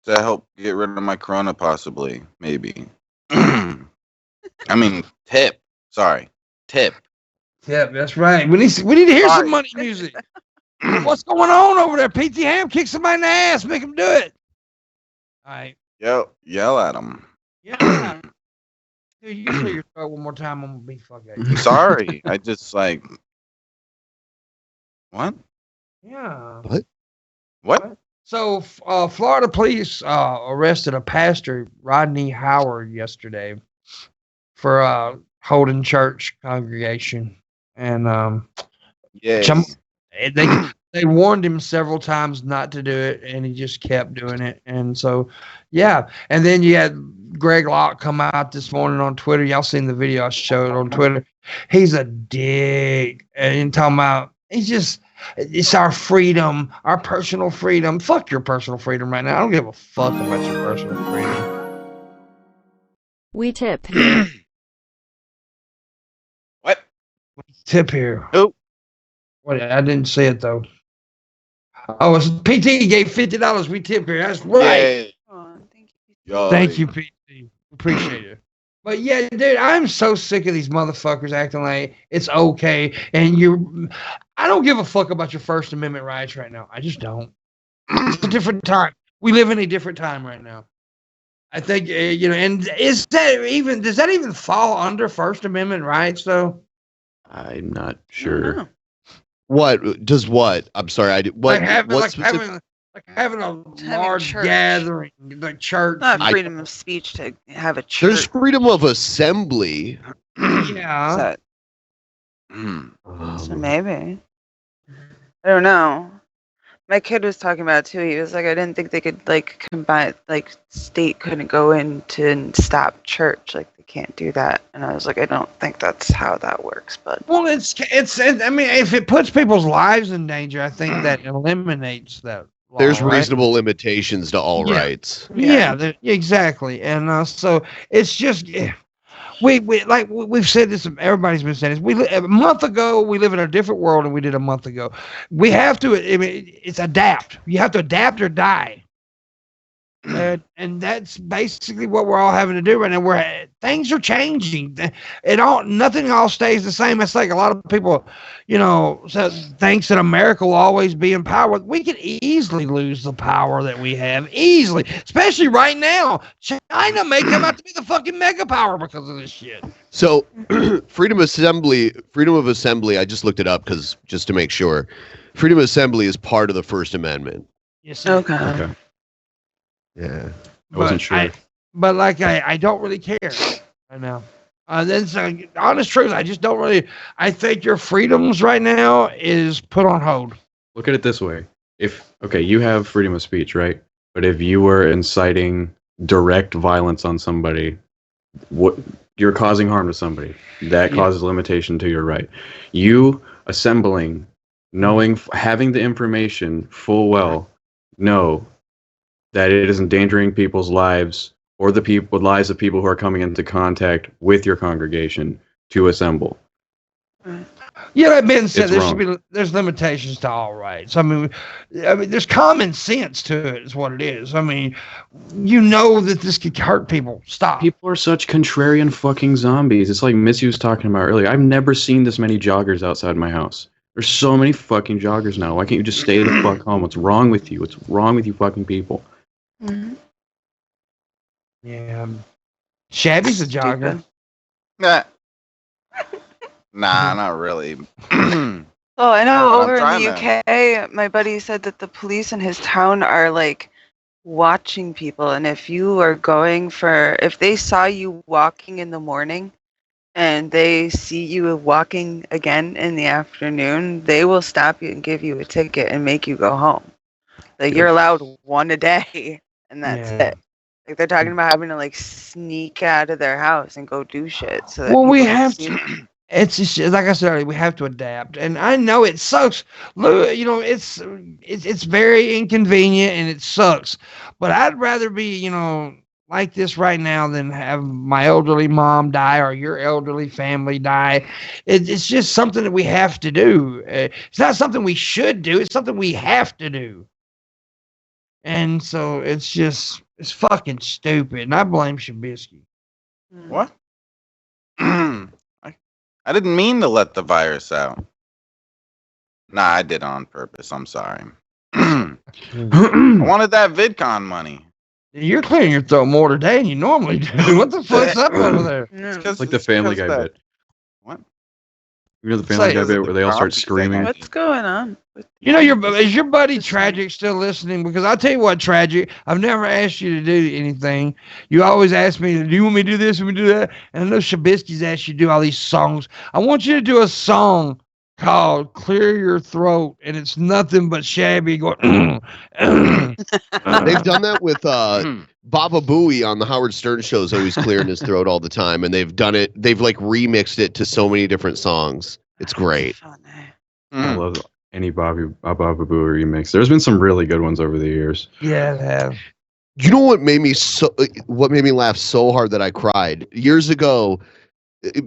to help get rid of my corona, possibly. Maybe. I mean, tip. Sorry. Tip. Yeah, that's right. We need to hear some money music. What's going on over there? PT Ham, kick somebody in the ass. Make him do it. All right. Yell at him. Yeah. Dude, you clear your throat one more time. I'm going to be fucking. Sorry. I just like. What? Yeah. What? So, Florida police arrested a pastor, Rodney Howard, yesterday for holding church congregation. And Yeah. they warned him several times not to do it, and he just kept doing it. And so, yeah. And then you had Greg Locke come out this morning on Twitter. Y'all seen the video I showed on Twitter. He's a dick. And talking about, it's our freedom, our personal freedom. Fuck your personal freedom right now. I don't give a fuck about your personal freedom. We tip. What? Tip here. Who? What? I didn't see it though. Oh, it's PT gave $50. We tip here. That's right. Yeah. Oh, thank you. Yo, Thank you, PT. Appreciate it. But yeah, dude, I'm so sick of these motherfuckers acting like it's okay. And I don't give a fuck about your First Amendment rights right now. I just don't. It's a different time. We live in a different time right now. I think, and does that even fall under First Amendment rights though? I'm not sure. What does what? I'm sorry. What? Having a large church. gathering, the church. Not freedom of speech to have a church. There's freedom of assembly. Yeah. So maybe. I don't know. My kid was talking about it too. He was like, I didn't think they could combine, state couldn't go in to stop church. Like they can't do that. And I was like, I don't think that's how that works. But well, it's. I mean, if it puts people's lives in danger, I think that eliminates that. There's right? reasonable limitations to all rights. Yeah, exactly. And so it's just we've said this. Everybody's been saying this. A month ago we live in a different world than we did a month ago. We have to. I mean, it's adapt. You have to adapt or die. And that's basically what we're all having to do right now. Things are changing. Nothing all stays the same. It's like a lot of people, thinks that America will always be in power. We could easily lose the power that we have, easily, especially right now. China may come out to be the fucking mega power because of this shit. So, freedom of assembly. I just looked it up just to make sure. Freedom of assembly is part of the First Amendment. Yes. Okay. Yeah, I wasn't sure. I don't really care right now. That's honest truth. I just don't really. I think your freedoms right now is put on hold. Look at it this way: you have freedom of speech, right? But if you were inciting direct violence on somebody, you're causing harm to somebody. That causes limitation to your right. You assembling, having the information full well, know that it is endangering people's lives or the lives of people who are coming into contact with your congregation to assemble. Yeah, that being said, there's limitations to all rights. I mean, there's common sense to it, is what it is. I mean, that this could hurt people. Stop. People are such contrarian fucking zombies. It's like Missy was talking about earlier. I've never seen this many joggers outside my house. There's so many fucking joggers now. Why can't you just stay the fuck home? What's wrong with you? What's wrong with you fucking people? Mm-hmm. Yeah. Shabby's a jogger. Nah, not really. Oh, I know. Over in the UK, my buddy said that the police in his town are like watching people, and if they saw you walking in the morning and they see you walking again in the afternoon, they will stop you and give you a ticket and make you go home. Like, you're allowed one a day, and that's it. Like, they're talking about having to like sneak out of their house and go do shit. So we have to. It's just, like I said earlier, we have to adapt, and I know it sucks. It's very inconvenient and it sucks. But I'd rather be like this right now than have my elderly mom die or your elderly family die. It's just something that we have to do. It's not something we should do. It's something we have to do. And so it's fucking stupid. And I blame Shabisky. What? I didn't mean to let the virus out. Nah, I did on purpose. I'm sorry. I wanted that VidCon money. You're clearing your throat more today than you normally do. What the fuck's up over there? It's like the Family Guy bit. What? You know the Family Guy bit where they all start screaming? What's going on? Is your buddy Tragic still listening? Because I'll tell you what, Tragic, I've never asked you to do anything. You always ask me, do you want me to do this? Want me to do that? And I know Shabisky's asked you to do all these songs. I want you to do a song called Clear Your Throat, and it's nothing but Shabby going. They've done that with Baba Booey on the Howard Stern show is always clearing his throat all the time, and they've like remixed it to so many different songs. It's great. I love any Baba Booey remix. There's been some really good ones over the years. Yeah, they have. You know what made me laugh so hard that I cried years ago?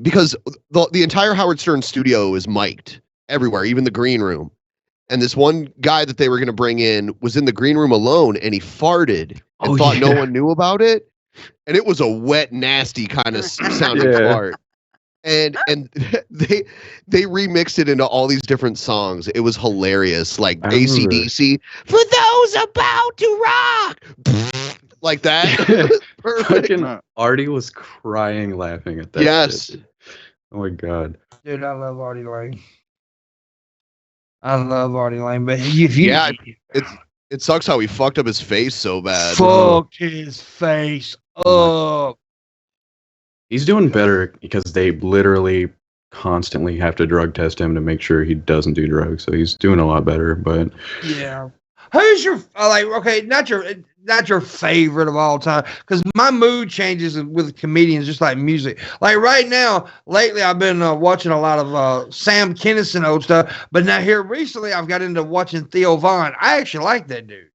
Because the entire Howard Stern studio is mic'd everywhere, even the green room. And this one guy that they were going to bring in was in the green room alone, and he farted and thought no one knew about it. And it was a wet, nasty kind of sounding fart. And they remixed it into all these different songs. It was hilarious, like AC/DC, for those about to rock, like that. Fucking Artie was crying laughing at that. Yes. Shit. Oh my god. Dude, I love Artie Lang. But it sucks how he fucked up his face so bad. Fucked his face up. He's doing better because they literally constantly have to drug test him to make sure he doesn't do drugs. So he's doing a lot better. But yeah, who's your okay, not your favorite of all time, because my mood changes with comedians just like music. Like right now, lately I've been watching a lot of Sam Kinison old stuff, but now here recently I've got into watching Theo Von. I actually like that dude.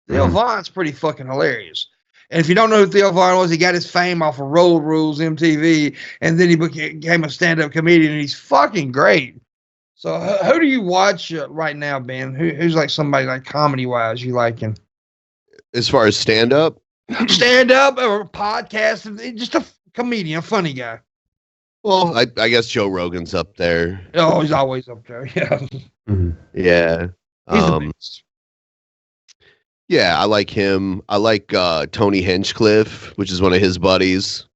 Theo Von's pretty fucking hilarious. And if you don't know who Theo Von was, he got his fame off of Road Rules MTV, and then he became a stand-up comedian, and he's fucking great. So who do you watch right now, Ben? Who's like somebody like comedy-wise you liking? As far as stand-up? Stand-up or podcast, just a comedian, a funny guy. Well, I guess Joe Rogan's up there. Oh, he's always up there, yeah. Yeah. He's the best. Yeah, I like him. I like Tony Hinchcliffe, which is one of his buddies.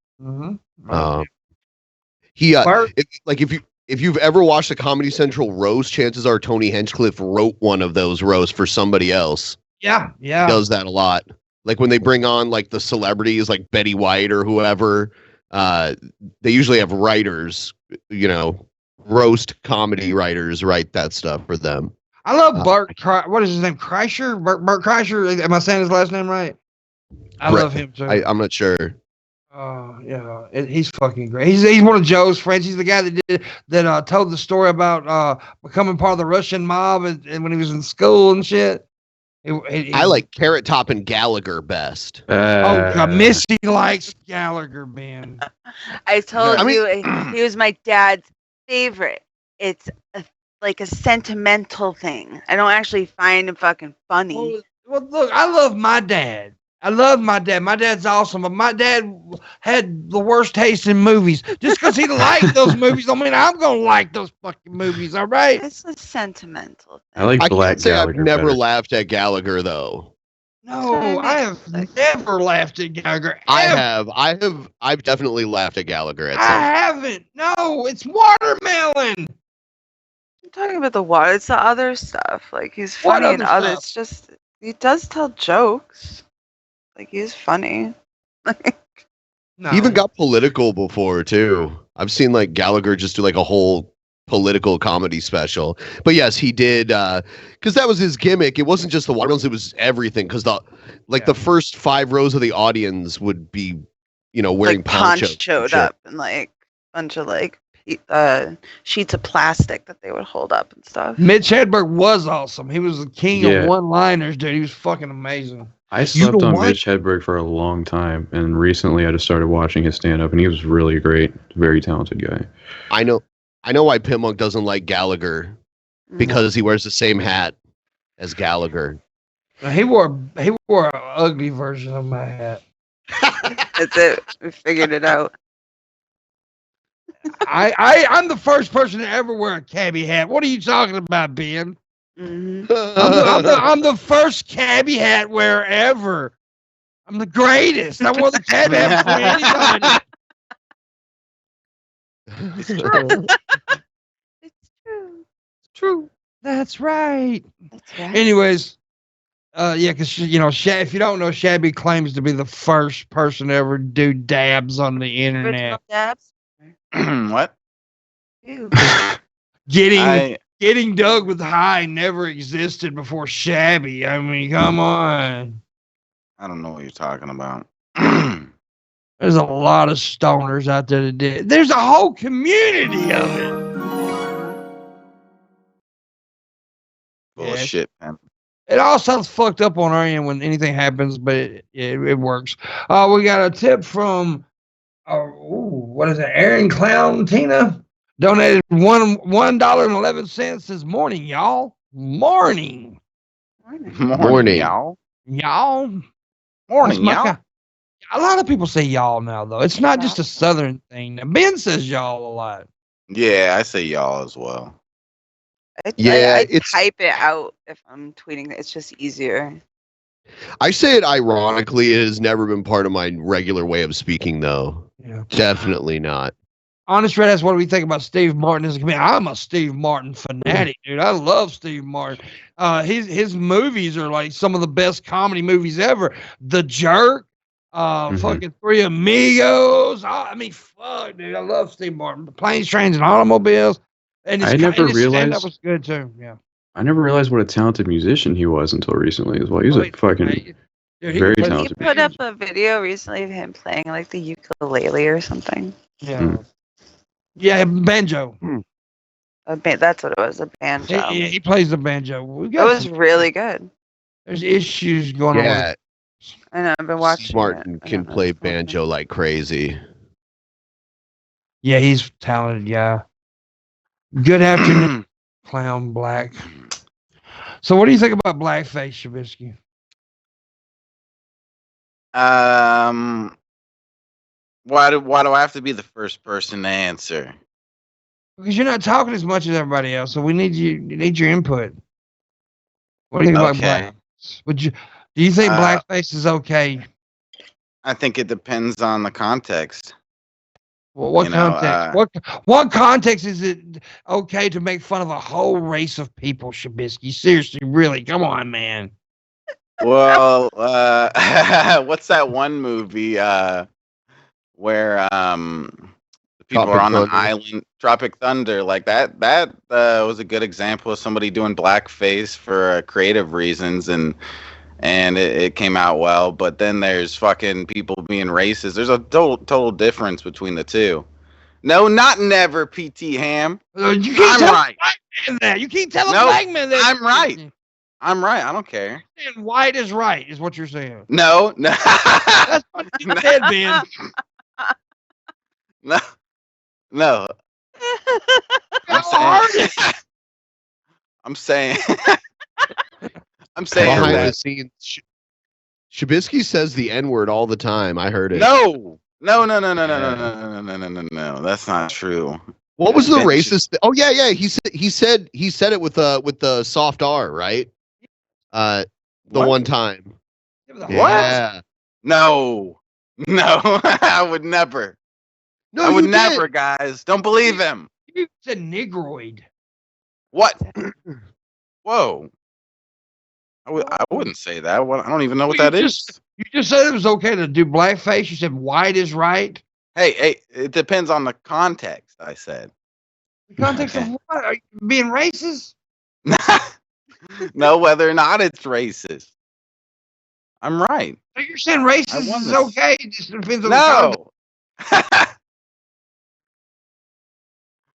If you've ever watched a Comedy Central roast, chances are Tony Hinchcliffe wrote one of those roasts for somebody else. Yeah. He does that a lot. Like when they bring on like the celebrities like Betty White or whoever, they usually have writers, roast comedy writers write that stuff for them. I love Bert. What is his name? Kreischer? Bert Kreischer? Am I saying his last name right? I love him too. I'm not sure. Yeah, he's fucking great. He's one of Joe's friends. He's the guy that told the story about becoming part of the Russian mob and when he was in school and shit. I like Carrot Top and Gallagher best. God, Missy likes Gallagher, man. I told you he was my dad's favorite. It's like a sentimental thing. I don't actually find him fucking funny. Well, look, I love my dad. My dad's awesome, but my dad had the worst taste in movies. Just because he liked those movies don't mean I'm gonna like those fucking movies. All right? It's a sentimental thing. I like Black can't say Gallagher. I've never better. laugh at Gallagher though. No, I have never laughed at Gallagher. I've definitely laughed at Gallagher. I haven't. No, it's watermelon. I'm talking about the water. It's the other stuff. Like he's funny in other. It's just he does tell jokes. Like he's funny. He even got political before too. I've seen like Gallagher just do like a whole political comedy special. But yes, he did because that was his gimmick. It wasn't just the watermelons, it was everything. Because the first 5 rows of the audience would be, wearing like ponchoed up and like a bunch of like sheets of plastic that they would hold up and stuff. Mitch Hedberg was awesome. He was the king of one-liners, dude. He was fucking amazing. I slept on Mitch Hedberg for a long time, and recently I just started watching his stand-up, and he was really great. Very talented guy. I know why Pimpmunk doesn't like Gallagher, because he wears the same hat as Gallagher. He wore an ugly version of my hat. That's it. We figured it out. I'm the first person to ever wear a cabbie hat. What are you talking about, Ben? Mm-hmm. I'm the first cabbie hat wearer ever. I'm the greatest. I wore the cabbie hat before anybody. It's true. It's true. That's right. That's right. Anyways, because if you don't know, Shabby claims to be the first person to ever do dabs on the internet. Original dabs? What? Ew. Getting dug with high never existed before Shabby. I mean, come on. I don't know what you're talking about. There's a lot of stoners out there that did. There's a whole community of it. Bullshit, man. It all sounds fucked up on our end when anything happens, but it works. We got a tip from, what is it? Aaron Clown Tina donated $1.11 this morning, y'all. Morning, y'all. Y'all. Morning, y'all. A lot of people say y'all now, though. It's not just a Southern thing. Ben says y'all a lot. Yeah, I say y'all as well. I it's type it out if I'm tweeting it. It's just easier. I say it ironically. It has never been part of my regular way of speaking, though. Yeah. Definitely not. Honest Red, that's what we think about Steve Martin as a comedian. I'm a Steve Martin fanatic, dude. I love Steve Martin. His movies are like some of the best comedy movies ever. The Jerk, fucking Three Amigos. Fuck, dude. I love Steve Martin. Planes, Trains, and Automobiles. And his stand-up was good too. Yeah. I never realized what a talented musician he was until recently as well. He was a fucking very talented. He put up a video recently of him playing like the ukulele or something. Yeah. Yeah, banjo. That's what it was, a banjo. He plays the banjo. It was really good. There's issues going on. Yeah. I know, I've been watching Martin can play banjo like crazy. Yeah, he's talented. Yeah. Good afternoon, Clown Black. So, what do you think about blackface, Shabisky? Why do I have to be the first person to answer? Because you're not talking as much as everybody else, so we need your input. What do you think about black? Do you think blackface is okay? I think it depends on the context. Well, what context? What context is it okay to make fun of a whole race of people, Shabisky? Seriously, really? Come on, man. Well, what's that one movie where the people are on the island, Tropic Thunder? Like that was a good example of somebody doing blackface for creative reasons, and it came out well. But then there's fucking people being racist. There's a total difference between the two. No, not never, PT Ham. You can't tell a black man that. You can't tell a black man that. I'm right. I'm right. I don't care. And white is right, is what you're saying. No. That's what you said, Ben. No. I'm saying behind the scenes, Shabisky says the N-word all the time. I heard it. No. That's not true. What was the racist? Oh yeah. He said it with the soft R, right? The one time. What? Yeah. No. I would never. No, I would never, guys. Don't believe him. You said negroid. What? Whoa. I wouldn't say that. I don't even know what that is. You just said it was okay to do blackface. You said white is right. Hey, it depends on the context, I said. The context of what? Are you being racist? No, whether or not it's racist. I'm right. So you're saying racist is okay? It just depends on the context.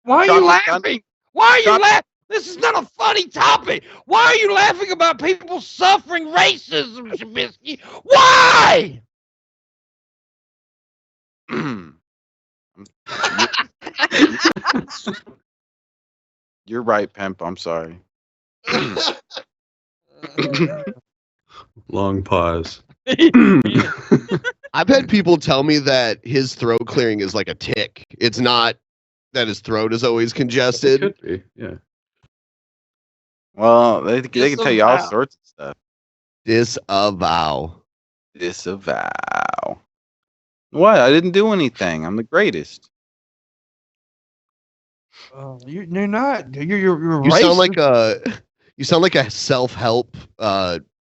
Why are you laughing? Why are you laughing? This is not a funny topic. Why are you laughing about people suffering racism, Shabisky? Why? You're right, Pimp. I'm sorry. Long pause. I've had people tell me that his throat clearing is like a tick. It's not that his throat is always congested. It could be, yeah. Well, they can tell you all sorts of stuff. Disavow. What? I didn't do anything. I'm the greatest. You're not. You're you racist. sound like a self-help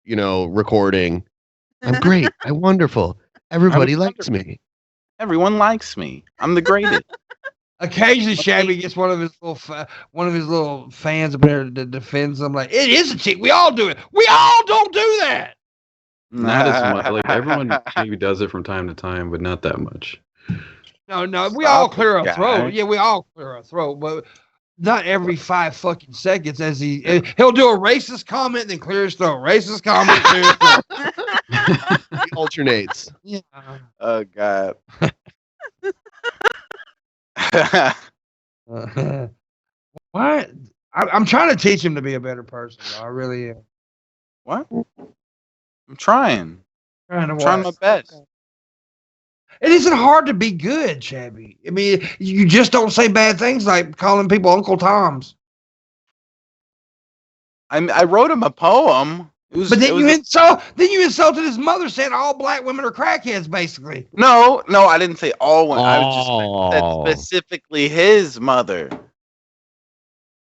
recording. I'm great. I'm wonderful. Everybody likes me. Everyone likes me. I'm the greatest. Occasionally, Shabby gets one of his little fans up there that defends him. Like, it is a cheat. We all do it. We all don't do that. Not as much. Like everyone maybe does it from time to time, but not that much. No. We all clear our throat. Yeah, we all clear our throat, but not every 5 fucking seconds. He'll do a racist comment, then clear his throat. Racist comment, clear his throat. He alternates. Yeah. Oh God. What? I'm trying to teach him to be a better person. Though. I really am. What? I'm trying. I'm trying my best. It isn't hard to be good, Shabby. I mean, you just don't say bad things like calling people Uncle Toms. I wrote him a poem. You insulted his mother, saying all black women are crackheads, basically. No, I didn't say all women. I just said specifically his mother.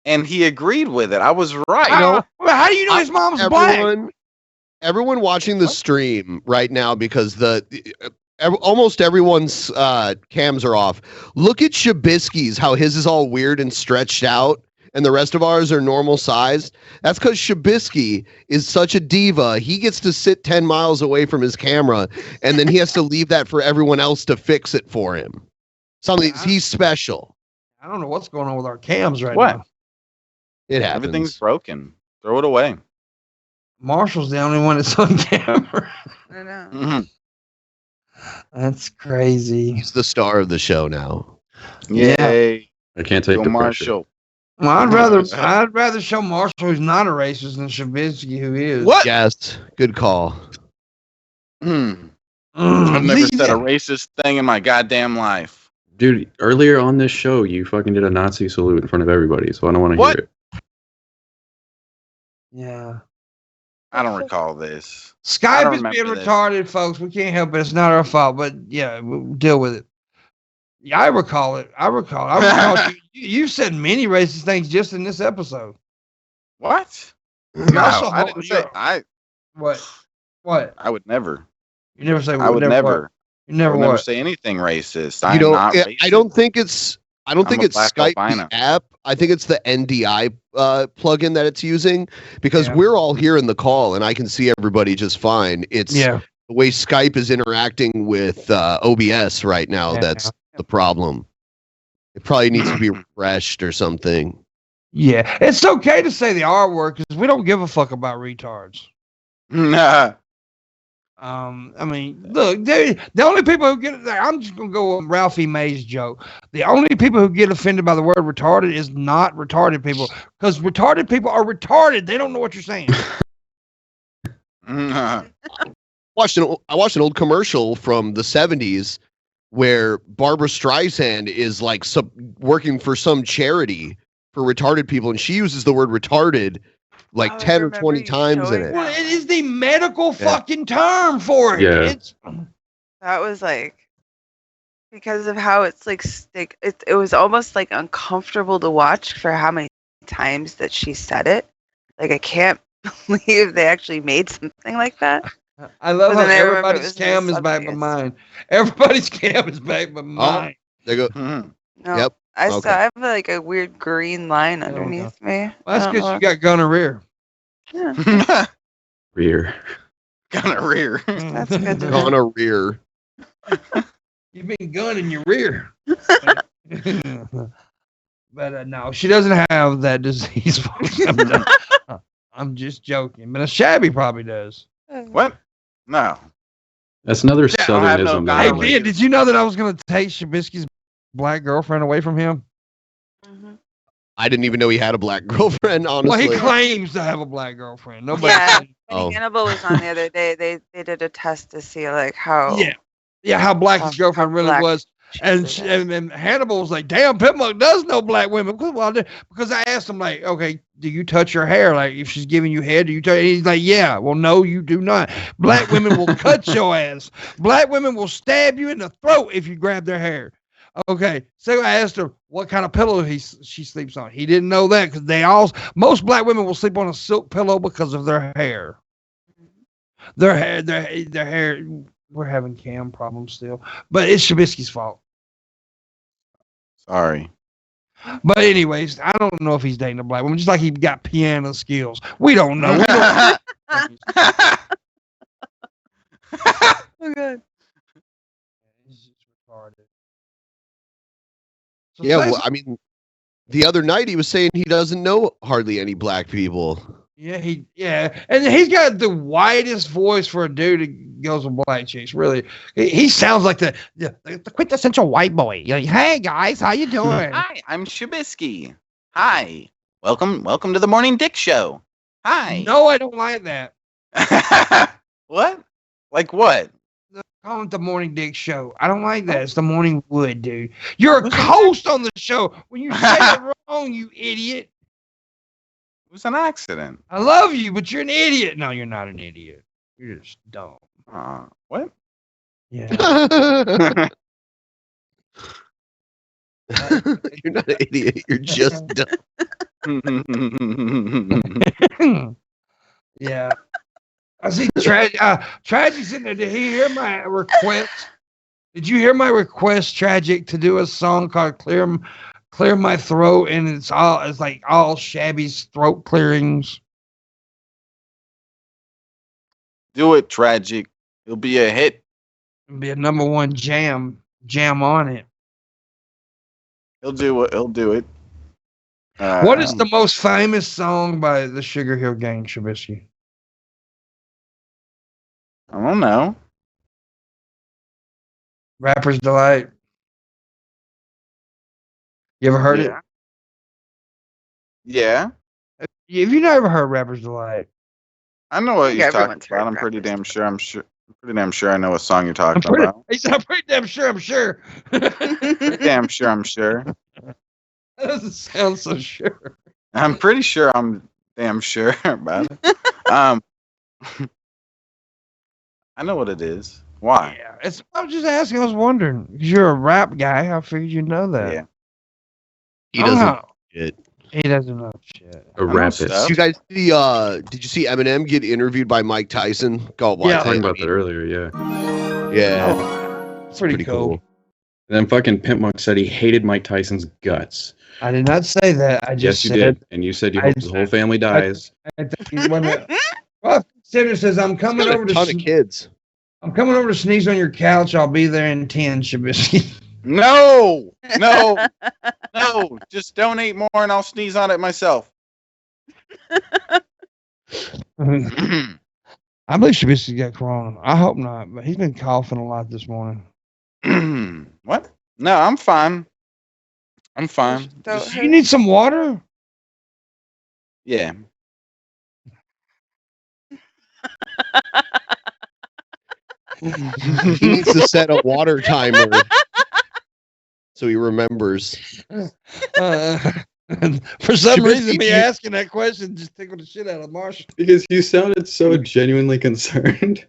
And he agreed with it. I was right. How do you know his mom's black? Everyone watching the stream right now, because almost everyone's cams are off. Look at Shabisky's, how his is all weird and stretched out. and the rest of ours are normal size. That's because Shabisky is such a diva. He gets to sit 10 miles away from his camera, and then he has to leave that for everyone else to fix it for him. He's special. I don't know what's going on with our cams right What? now. It happens. Everything's broken. Throw it away. Marshall's the only one that's on camera. I know. Mhm. That's crazy. He's the star of the show now. Yay. I can't take Go the pressure. Marshall. Well, I'd rather show Marshall who's not a racist than Shabisky who is. What? Yes, good call. I've never said a racist thing in my goddamn life. Dude, earlier on this show, you fucking did a Nazi salute in front of everybody, so I don't want to hear What? it. Yeah. I don't recall this. I Skype don't is being remember this. retarded, folks. We can't help it. It's not our fault, but yeah, we'll deal with it. Yeah, I recall it. I recall you said many racist things just in this episode. What? You No, also I didn't say. What? I would never. You never say. I would never. What? You never I would never what? say anything racist. You I'm know, not racist. I don't think it's I'm a Skype black albino. the app. I think it's the NDI plugin that it's using because Yeah. we're all here in the call and I can see everybody just fine. It's Yeah. the way Skype is interacting with OBS right now Yeah. that's the problem. It probably needs to be refreshed or something. Yeah. It's okay to say the R word because we don't give a fuck about retards. Nah. I mean, look, the only people who get I'm just gonna go with Ralphie May's joke. The only people who get offended by the word retarded is not retarded people, because retarded people are retarded. They don't know what you're saying. I watched an old commercial from the 70s where Barbara Streisand is like working for some charity for retarded people, and she uses the word retarded like Oh, I 10 or remember 20 you times in showing it. Well, it is the medical fucking term for it. Yeah. It's That was like because of how it's like it was almost like uncomfortable to watch for how many times that she said it. Like I can't believe they actually made something like that. I love But how then I remember it everybody's was in the cam is back by subjects. mine. Everybody's cam is back by mine. They go, Mhm. No, Yep. I Okay. saw I have like a weird green line Oh, no. underneath me. Well, I that's don't because know. you got gonorrhea. Yeah, Rear. Gonna rear. that's good to know. on a rear. You've been gunning your rear. But no, she doesn't have that disease. folks. I'm just joking. But a shabby probably does. What? No. That's another Yeah, I don't have no southernism. gonorrhea. Hey, that I Ben, did you know that I was going to take Shabisky's black girlfriend away from him? Mhm. I didn't even know he had a black girlfriend, Well, honestly. he claims to have a black girlfriend. Nobody. Yeah, when Oh. Hannibal was on the other day, they did a test to see like how Yeah, how black How- his girlfriend how really black was. she And, was. and Hannibal was like, damn, Pimpmunk does know black women. Well, because I asked him, like, okay, do you touch her hair? Like, if she's giving you head, do you touch? And he's like, yeah. Well, no, you do not. Black women will cut your ass. Black women will stab you in the throat if you grab their hair. Okay. So I asked her what kind of pillow she sleeps on. He didn't know that because most black women will sleep on a silk pillow because of their hair. Their hair. We're having cam problems still, but it's Shabisky's fault. Sorry. But anyways, I don't know if he's dating a black woman, just like he got piano skills. We don't know. We don't- Oh, good. He's just retarded. So Yeah, say well, I mean, the other night he was saying he doesn't know hardly any black people. Yeah, and he's got the whitest voice for a dude that goes with black chicks. Really, he sounds like the quintessential white boy. You're like, hey guys, how you doing? Hi, I'm Shabisky. Hi. Welcome to the Morning Dick Show. Hi. No, I don't like that. What? Like what? Call it the Morning Dick Show. I don't like that. It's the Morning Wood, dude. You're a host on the show. When you say it wrong, you idiot. It was an accident. I love you, but you're an idiot. No, you're not an idiot. You're just dumb. What? Yeah. You're not an idiot. You're just dumb. Yeah. I see Tragic sitting there. Did he hear my request? Did you hear my request, Tragic, to do a song called clear my throat, and it's like all Shabby's throat clearings. Do it, Tragic. It'll be a hit. It'll be a #1 jam on it. He'll do it. He'll do it. What is the most famous song by the Sugar Hill Gang, Shabisky? I don't know. Rapper's Delight. You ever heard it? Yeah. If you never heard Rapper's Delight, I know what you're talking everyone's heard about. I'm pretty Rappers damn sure. I'm pretty damn sure I know what song you're talking about. he said, I'm pretty damn sure. I'm sure. Pretty damn sure. I'm sure. That doesn't sound so sure. I'm pretty sure. I'm damn sure about it. I know what it is. Why? Yeah, I was just asking. I was wondering. 'Cause you're a rap guy. I figured you know that. Yeah. He doesn't know shit. He doesn't know shit. A rapist. stuff. Did you guys see? Did you see Eminem get interviewed by Mike Tyson? Go watch Yeah. it. Talking about that earlier, yeah. Yeah, It's pretty cool. And then fucking Pimpmunk said he hated Mike Tyson's guts. I did not say that. I just Yes, you said. did. And you said you hope his whole family dies. I think he's one that. Well, Senator says I'm coming Got over a to. ton of kids. I'm coming over to sneeze on your couch. I'll be there in 10, Shabisky. No. Just donate more and I'll sneeze on it myself. I believe Shabisky got corona. I hope not, but he's been coughing a lot this morning. What? No, I'm fine. I'm fine. Don't You need some water? Yeah. He needs to set a water timer so he remembers. For some Shabisky, reason, me you- asking that question just tickled the shit out of Marshall. Because you sounded so genuinely concerned.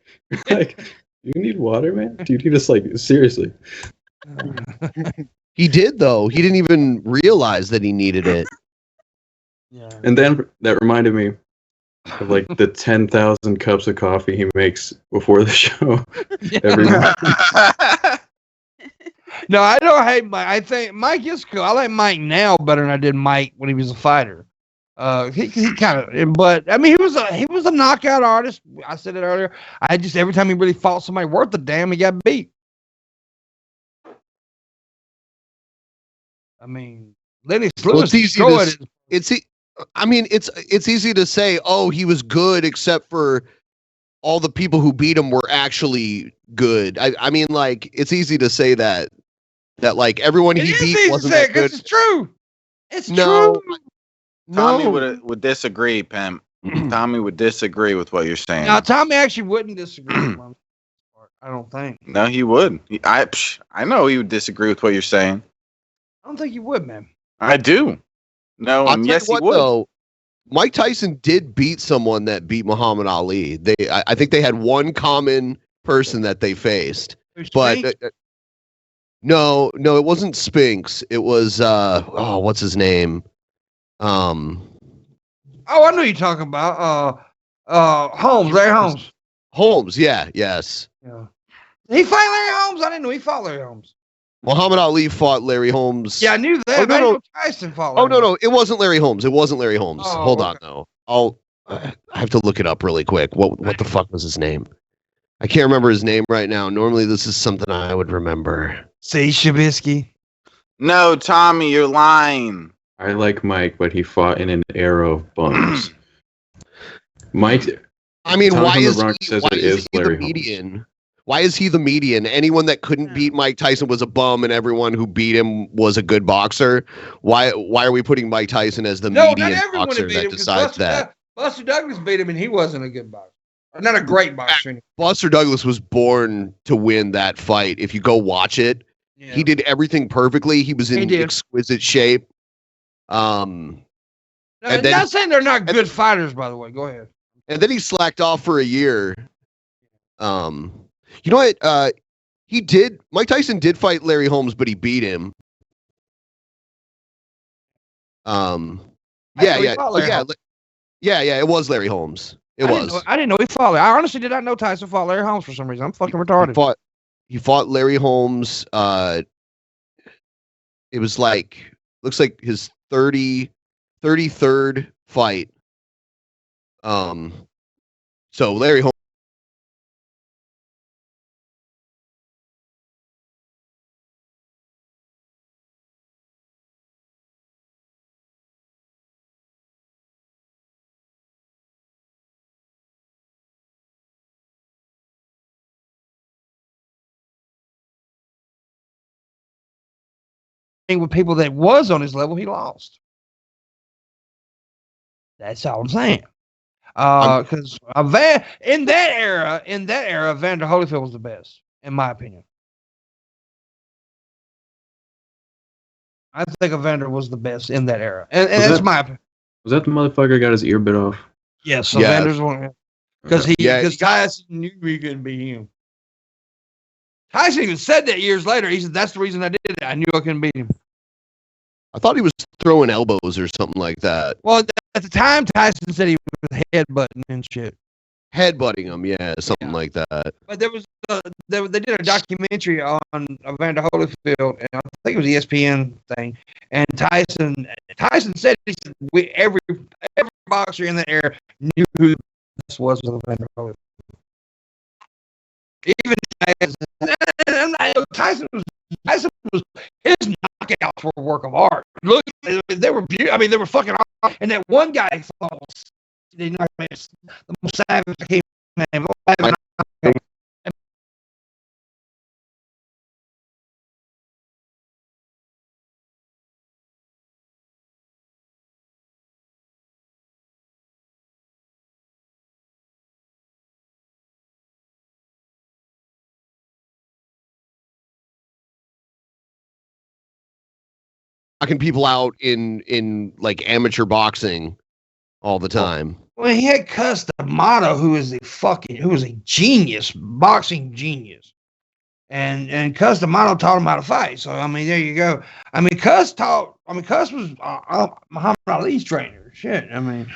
Like, you need water, man? Do you need us, like, seriously? He did though. He didn't even realize that he needed it. Yeah. And then that reminded me of, like, the 10,000 cups of coffee he makes before the show every morning. No, I don't hate Mike. I think Mike is cool. I like Mike now better than I did Mike when he was a fighter. He kind of, but I mean, he was a knockout artist. I said it earlier. I just every time he really fought somebody worth a damn, he got beat. I mean, Lennox Well, Lewis it's easy to destroyed it. it's easy to say, oh, he was good, except for all the people who beat him were actually good. I mean, like, it's easy to say that like everyone he beat wasn't that good. It's true. It's No, true. Tommy no. would disagree, Pimp. Tommy would disagree with what you're saying. Now, Tommy actually wouldn't disagree with my part, I don't think. No, he would. I know he would disagree with what you're saying. I don't think you would, man. I do. No, I'll and tell yes, you what, he would. though, Mike Tyson did beat someone that beat Muhammad Ali. I think they had one common person that they faced, but no, it wasn't Spinks. It was what's his name? Oh, I know you're talking about. Holmes, Larry Holmes. Holmes. Yeah, yes. Yeah. He fight Larry Holmes? I didn't know he fought Larry Holmes. Muhammad Ali fought Larry Holmes. Yeah, I knew that. Oh, but I no, didn't no. know Tyson fought Oh Larry no, it wasn't Larry Holmes. It wasn't Larry Holmes. Oh, Hold okay. on, though. I have to look it up really quick. What the fuck was his name? I can't remember his name right now. Normally, this is something I would remember. See, Shabisky. No, Tommy, you're lying. I like Mike, but he fought in an era of bums. Mike, I mean, Tom why from the is Bronx he, says why it is is he the Larry Holmes. median? Why is he the median? Anyone that couldn't beat Mike Tyson was a bum, and everyone who beat him was a good boxer. Why are we putting Mike Tyson as the No, not median everyone boxer beat that him. 'Cause decides that? Buster Douglas beat him, and he wasn't a good boxer. Or not a great boxer. Anyway. Buster Douglas was born to win that fight. If you go watch it, Yeah. he did everything perfectly. He was He in did. exquisite shape. No, and I'm then- not saying they're not good fighters, by the way. Go ahead. And then he slacked off for a year. You know what? He did. Mike Tyson did fight Larry Holmes, but he beat him. Yeah. It was Larry Holmes. I didn't know he fought. I honestly did not know Tyson fought Larry Holmes for some reason. I'm fucking retarded. He fought Larry Holmes. It was like looks like his 33rd fight. So Larry Holmes. With people that was on his level, he lost. That's all I'm saying. Because in that era, Evander Holyfield was the best, in my opinion. I think Evander was the best in that era, and that's my opinion. Was that the motherfucker who got his ear bit off? Yes, Evander's one. Because Tyson knew we couldn't beat him. Tyson even said that years later. He said, "That's the reason I did it. I knew I couldn't beat him." I thought he was throwing elbows or something like that. Well, at the time, Tyson said he was headbutting and shit. Headbutting him, yeah, something like that. But there was they did a documentary on Evander Holyfield, and I think it was ESPN thing. And Tyson said, he said every boxer in the era knew who this was with Evander Holyfield. Even Tyson was his knockouts were a work of art. Look, they were beautiful. I mean, they were fucking art. And that one guy fought, the most savage came name. Knocking people out in like amateur boxing all the time. Well, he had Cus D'Amato, who is a genius, boxing genius. And Cus D'Amato taught him how to fight. So I mean, there you go. I mean, Cus was Muhammad Ali's trainer. Shit. I mean,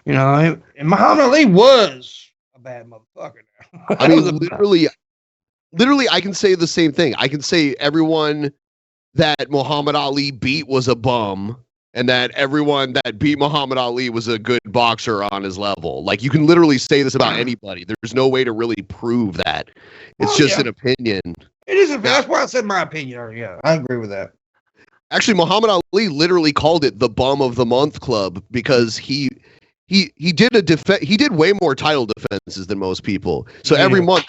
you know, and Muhammad Ali was a bad motherfucker. I mean, literally, I can say the same thing. I can say everyone that Muhammad Ali beat was a bum, and that everyone that beat Muhammad Ali was a good boxer on his level. Like, you can literally say this about anybody. There's no way to really prove that. It's just an opinion. It is. That's why I said my opinion. Yeah, I agree with that. Actually, Muhammad Ali literally called it the Bum of the Month Club because he did way more title defenses than most people. So every month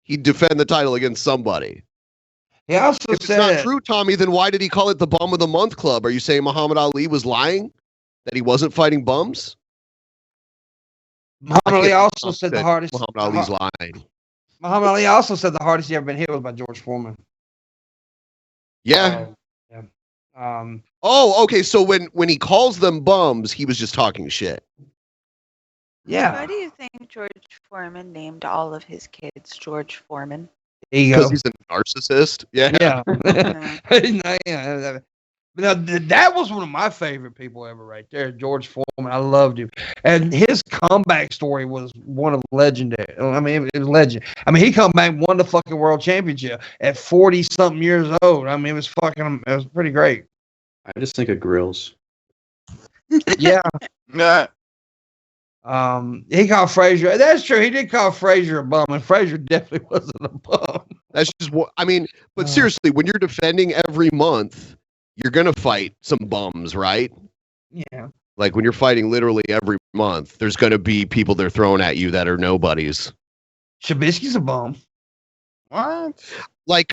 he'd defend the title against somebody. He also if it's not true, Tommy, then why did he call it the Bum of the Month Club? Are you saying Muhammad Ali was lying? That he wasn't fighting bums? Muhammad Ali also said the hardest. Muhammad Ali's lying. Muhammad Ali also said the hardest he ever been hit was by George Foreman. Yeah. Okay. So when he calls them bums, he was just talking shit. Yeah. Why do you think George Foreman named all of his kids George Foreman? Because he's a narcissist. Yeah. Now, that was one of my favorite people ever right there, George Foreman. I loved him. And his comeback story was one of legendary. I mean, it was legend. I mean, he come back, won the fucking world championship at 40-something years old. I mean, it was pretty great. I just think of grills. Yeah. He called Frazier. That's true. He did call Frazier a bum, and Frazier definitely wasn't a bum. That's just what I mean. But seriously, when you're defending every month, you're gonna fight some bums, right? Yeah. Like when you're fighting literally every month, there's gonna be people they're throwing at you that are nobodies. Shabisky's a bum. What? Like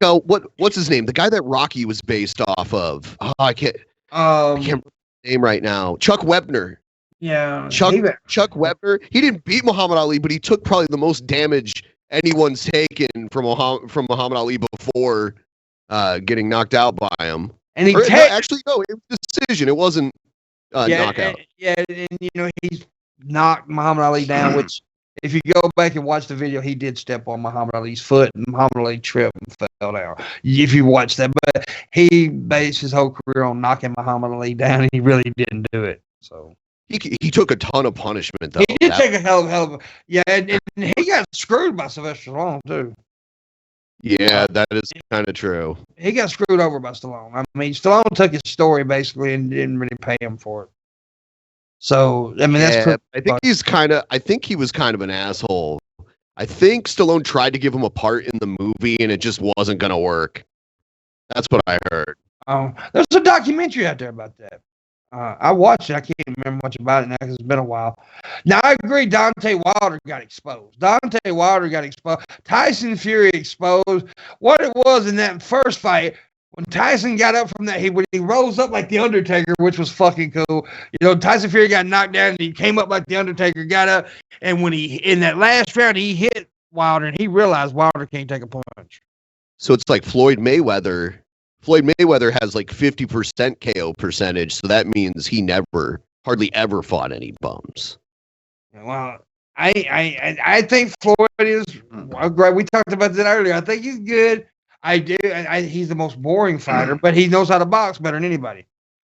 what's his name? The guy that Rocky was based off of. Oh, I can't remember his name right now. Chuck Webner. Yeah, Chuck Webner. He didn't beat Muhammad Ali, but he took probably the most damage anyone's taken from Muhammad Ali before getting knocked out by him. And it was a decision. It wasn't knockout. And you know, he's knocked Muhammad Ali down. Which, if you go back and watch the video, he did step on Muhammad Ali's foot, and Muhammad Ali tripped and fell down. If you watch that, but he based his whole career on knocking Muhammad Ali down, and he really didn't do it. So. He took a ton of punishment, though. He did take a hell of a... Yeah, and he got screwed by Sylvester Stallone, too. Yeah, that is kind of true. He got screwed over by Stallone. I mean, Stallone took his story basically and didn't really pay him for it. So I mean, that's pretty. I think he was kind of an asshole. I think Stallone tried to give him a part in the movie, and it just wasn't gonna work. That's what I heard. There's a documentary out there about that. I watched it. I can't remember much about it now because it's been a while. Now, I agree Deontay Wilder got exposed. Tyson Fury exposed. What it was in that first fight, when Tyson got up from that, when he rose up like The Undertaker, which was fucking cool. You know, Tyson Fury got knocked down and he came up like The Undertaker, got up. And when in that last round, he hit Wilder and he realized Wilder can't take a punch. So it's like Floyd Mayweather. Floyd Mayweather has like 50% KO percentage, so that means he hardly ever fought any bums. Well, I think Floyd is great. We talked about that earlier. I think he's good. I do. He's the most boring fighter, but he knows how to box better than anybody.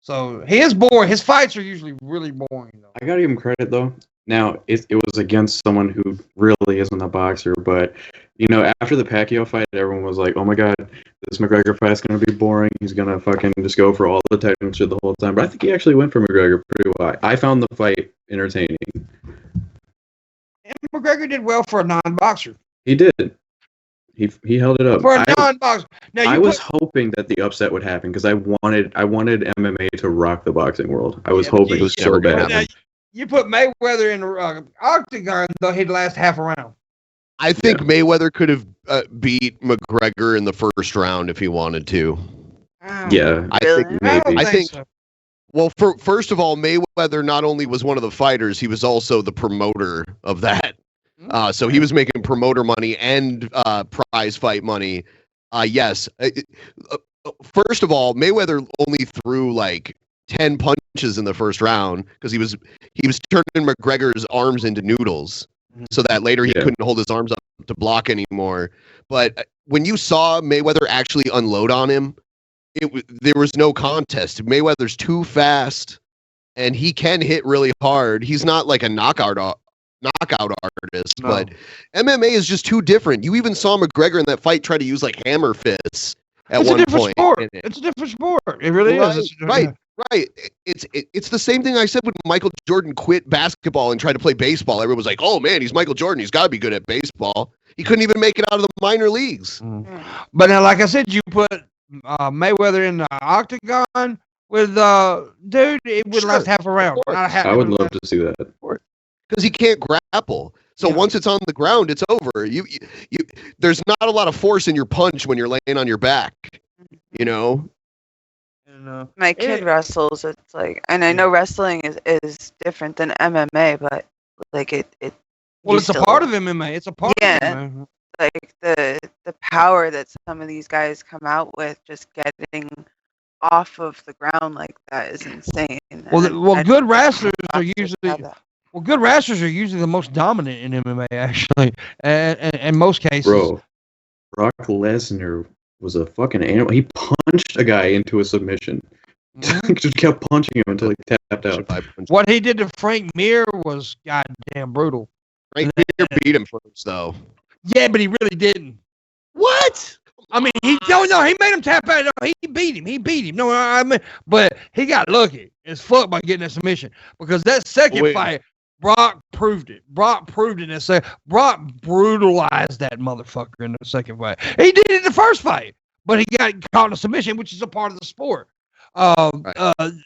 So he is boring. His fights are usually really boring, though. I gotta give him credit though. Now it was against someone who really isn't a boxer, but you know, after the Pacquiao fight, everyone was like, "Oh my god, this McGregor fight's gonna be boring. He's gonna fucking just go for all the technical shit the whole time." But I think he actually went for McGregor pretty well. I found the fight entertaining. And McGregor did well for a non-boxer. He did. He held it up. For a non-boxer. Now, I was hoping that the upset would happen because I wanted MMA to rock the boxing world. I was hoping it was so bad. Now, you put Mayweather in the octagon, though, he'd last half a round. I think Mayweather could have beat McGregor in the first round if he wanted to. Yeah, I think. So. Well, first of all, Mayweather not only was one of the fighters, he was also the promoter of that. So he was making promoter money and prize fight money. Yes. First of all, Mayweather only threw like 10 punches in the first round because he was turning McGregor's arms into noodles so that later he couldn't hold his arms up to block anymore. But when you saw Mayweather actually unload on him, there was no contest. Mayweather's too fast and he can hit really hard. He's not like a knockout artist, but MMA is just too different. You even saw McGregor in that fight try to use like hammer fists at one point. It's a different sport. It really is. Right. It's the same thing I said when Michael Jordan quit basketball and tried to play baseball. Everyone was like, "Oh man, he's Michael Jordan. He's got to be good at baseball." He couldn't even make it out of the minor leagues. But now, like I said, you put Mayweather in the octagon with dude, it would last half a round. I would love to see that because he can't grapple. So once it's on the ground, it's over. You there's not a lot of force in your punch when you're laying on your back. You know. My kid wrestles. It's like, and I know wrestling is different than MMA, but like it. Well, it's a part of MMA. It's a part of MMA. Like the power that some of these guys come out with, just getting off of the ground like that is insane. Well, good wrestlers are usually the most dominant in MMA, actually, and in most cases. Bro, Brock Lesnar was a fucking animal. He punched a guy into a submission. Just kept punching him until he tapped out. What he did to Frank Mir was goddamn brutal. Frank Mir beat him first, though. Yeah, but he really didn't. What? I mean, he made him tap out. No, he beat him. No, I mean, but he got lucky as fuck by getting that submission because that second fight, Brock proved it. Brock brutalized that motherfucker in the second fight. He did it in the first fight, but he got caught in a submission, which is a part of the sport.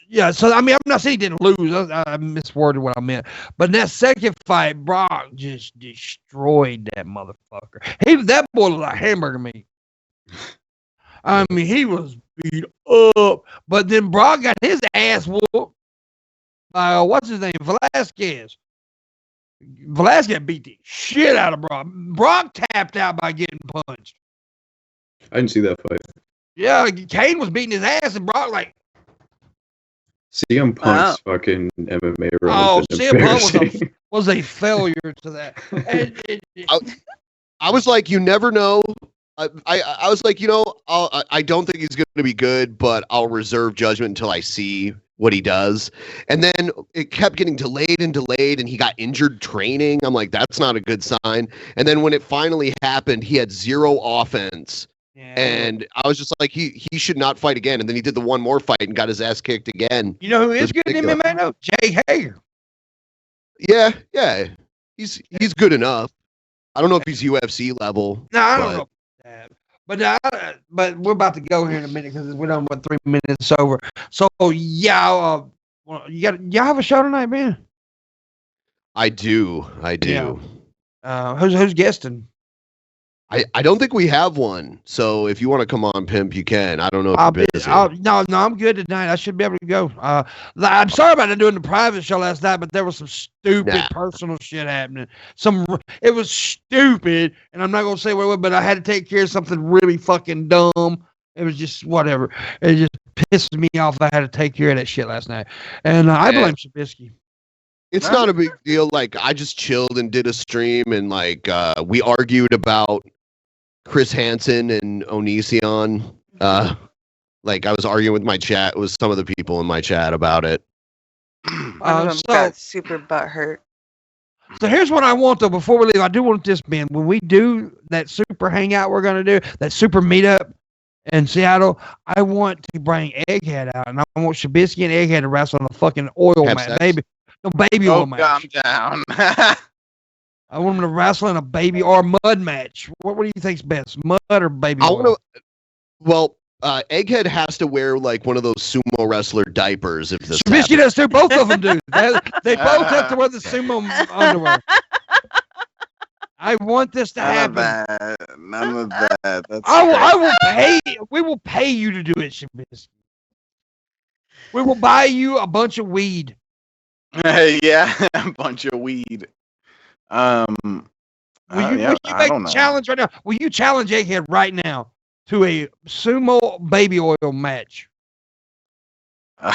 Yeah, so I mean, I'm not saying he didn't lose. I misworded what I meant. But in that second fight, Brock just destroyed that motherfucker. That boy was like hamburger meat. I mean, he was beat up. But then Brock got his ass whooped by, what's his name? Velasquez. Velasquez beat the shit out of Brock. Brock tapped out by getting punched. I didn't see that fight. Yeah, Kane was beating his ass, and Brock like. CM Punk's fucking MMA run. Oh, CM Punk was a failure to that. I was like, you never know. I was like, I don't think he's going to be good, but I'll reserve judgment until I see what he does. And then it kept getting delayed, and he got injured training. I'm like, that's not a good sign. And then when it finally happened, he had 0 offense. Yeah. And I was just like, he should not fight again. And then he did the one more fight and got his ass kicked again. You know who is good in MMA though? Jay Hager. Yeah. He's good enough. I don't know if he's UFC level. No, I don't know that. But we're about to go here in a minute because we're done with 3 minutes over. So yeah, y'all have a show tonight, man? I do. Yeah. Who's guesting? I don't think we have one. So if you want to come on, Pimp, you can. I don't know if you're busy. No, I'm good tonight. I should be able to go. I'm sorry about not doing the private show last night, but there was some stupid personal shit happening. It was stupid, and I'm not gonna say what it was, but I had to take care of something really fucking dumb. It was just whatever. It just pisses me off. I had to take care of that shit last night, and I blame Shabisky. It's not a big deal. Like, I just chilled and did a stream, and like we argued about Chris Hansen and Onision. Like, I was arguing with my chat with some of the people in my chat about it. One of them got super butthurt. So here's what I want though. Before we leave, I do want this, man. When we do that super hangout, we're gonna do that super meetup in Seattle. I want to bring Egghead out, and I want Shabisky and Egghead to wrestle on the fucking oil match, baby oil match. Calm down. I want them to wrestle in a baby or mud match. What do you think's best, mud or baby oil? Egghead has to wear like one of those sumo wrestler diapers. If this Shabisky does too. Both of them do. They both have to wear the sumo underwear. I want this to happen. None of that. That's I will pay. We will pay you to do it, Shabisky. We will buy you a bunch of weed. Yeah, a bunch of weed. Will you make a challenge right now? Will you challenge Egghead right now to a sumo baby oil match? Okay,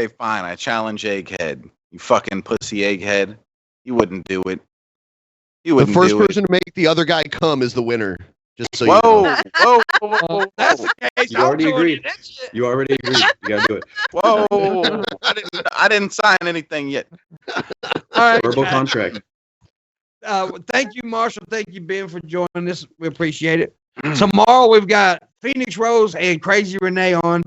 fine. I challenge Egghead. You fucking pussy Egghead. You wouldn't do it. The first person to make the other guy come is the winner. Just so whoa, you know. Whoa. That's the case. You already agreed. You already agreed. You gotta do it. Whoa. I didn't sign anything yet. All right, verbal contract. Thank you, Marshall. Thank you, Ben, for joining us. We appreciate it. Tomorrow we've got Phoenix Rose and Crazy Renee on.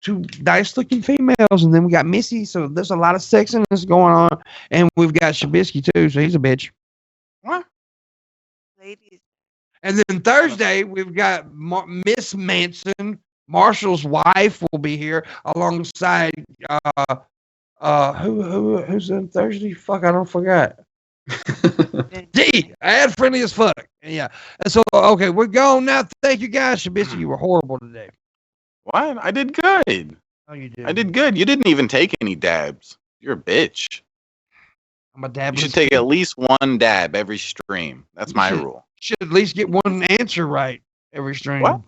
2 nice-looking females, and then we got Missy. So there's a lot of sexiness going on, and we've got Shabisky too. So he's a bitch. What? Ladies. And then Thursday we've got Miss Manson. Marshall's wife will be here alongside who's on Thursday? Fuck, I don't forgot. D. I had friendly as fuck. Yeah. And so okay, we're gone now. Thank you guys. Shabisky, you were horrible today. What? I did good. Oh, you did. I did good. You didn't even take any dabs. You're a bitch. I'm a dab. You should take at least 1 dab every stream. That's my rule. Should at least get 1 answer right every stream. What?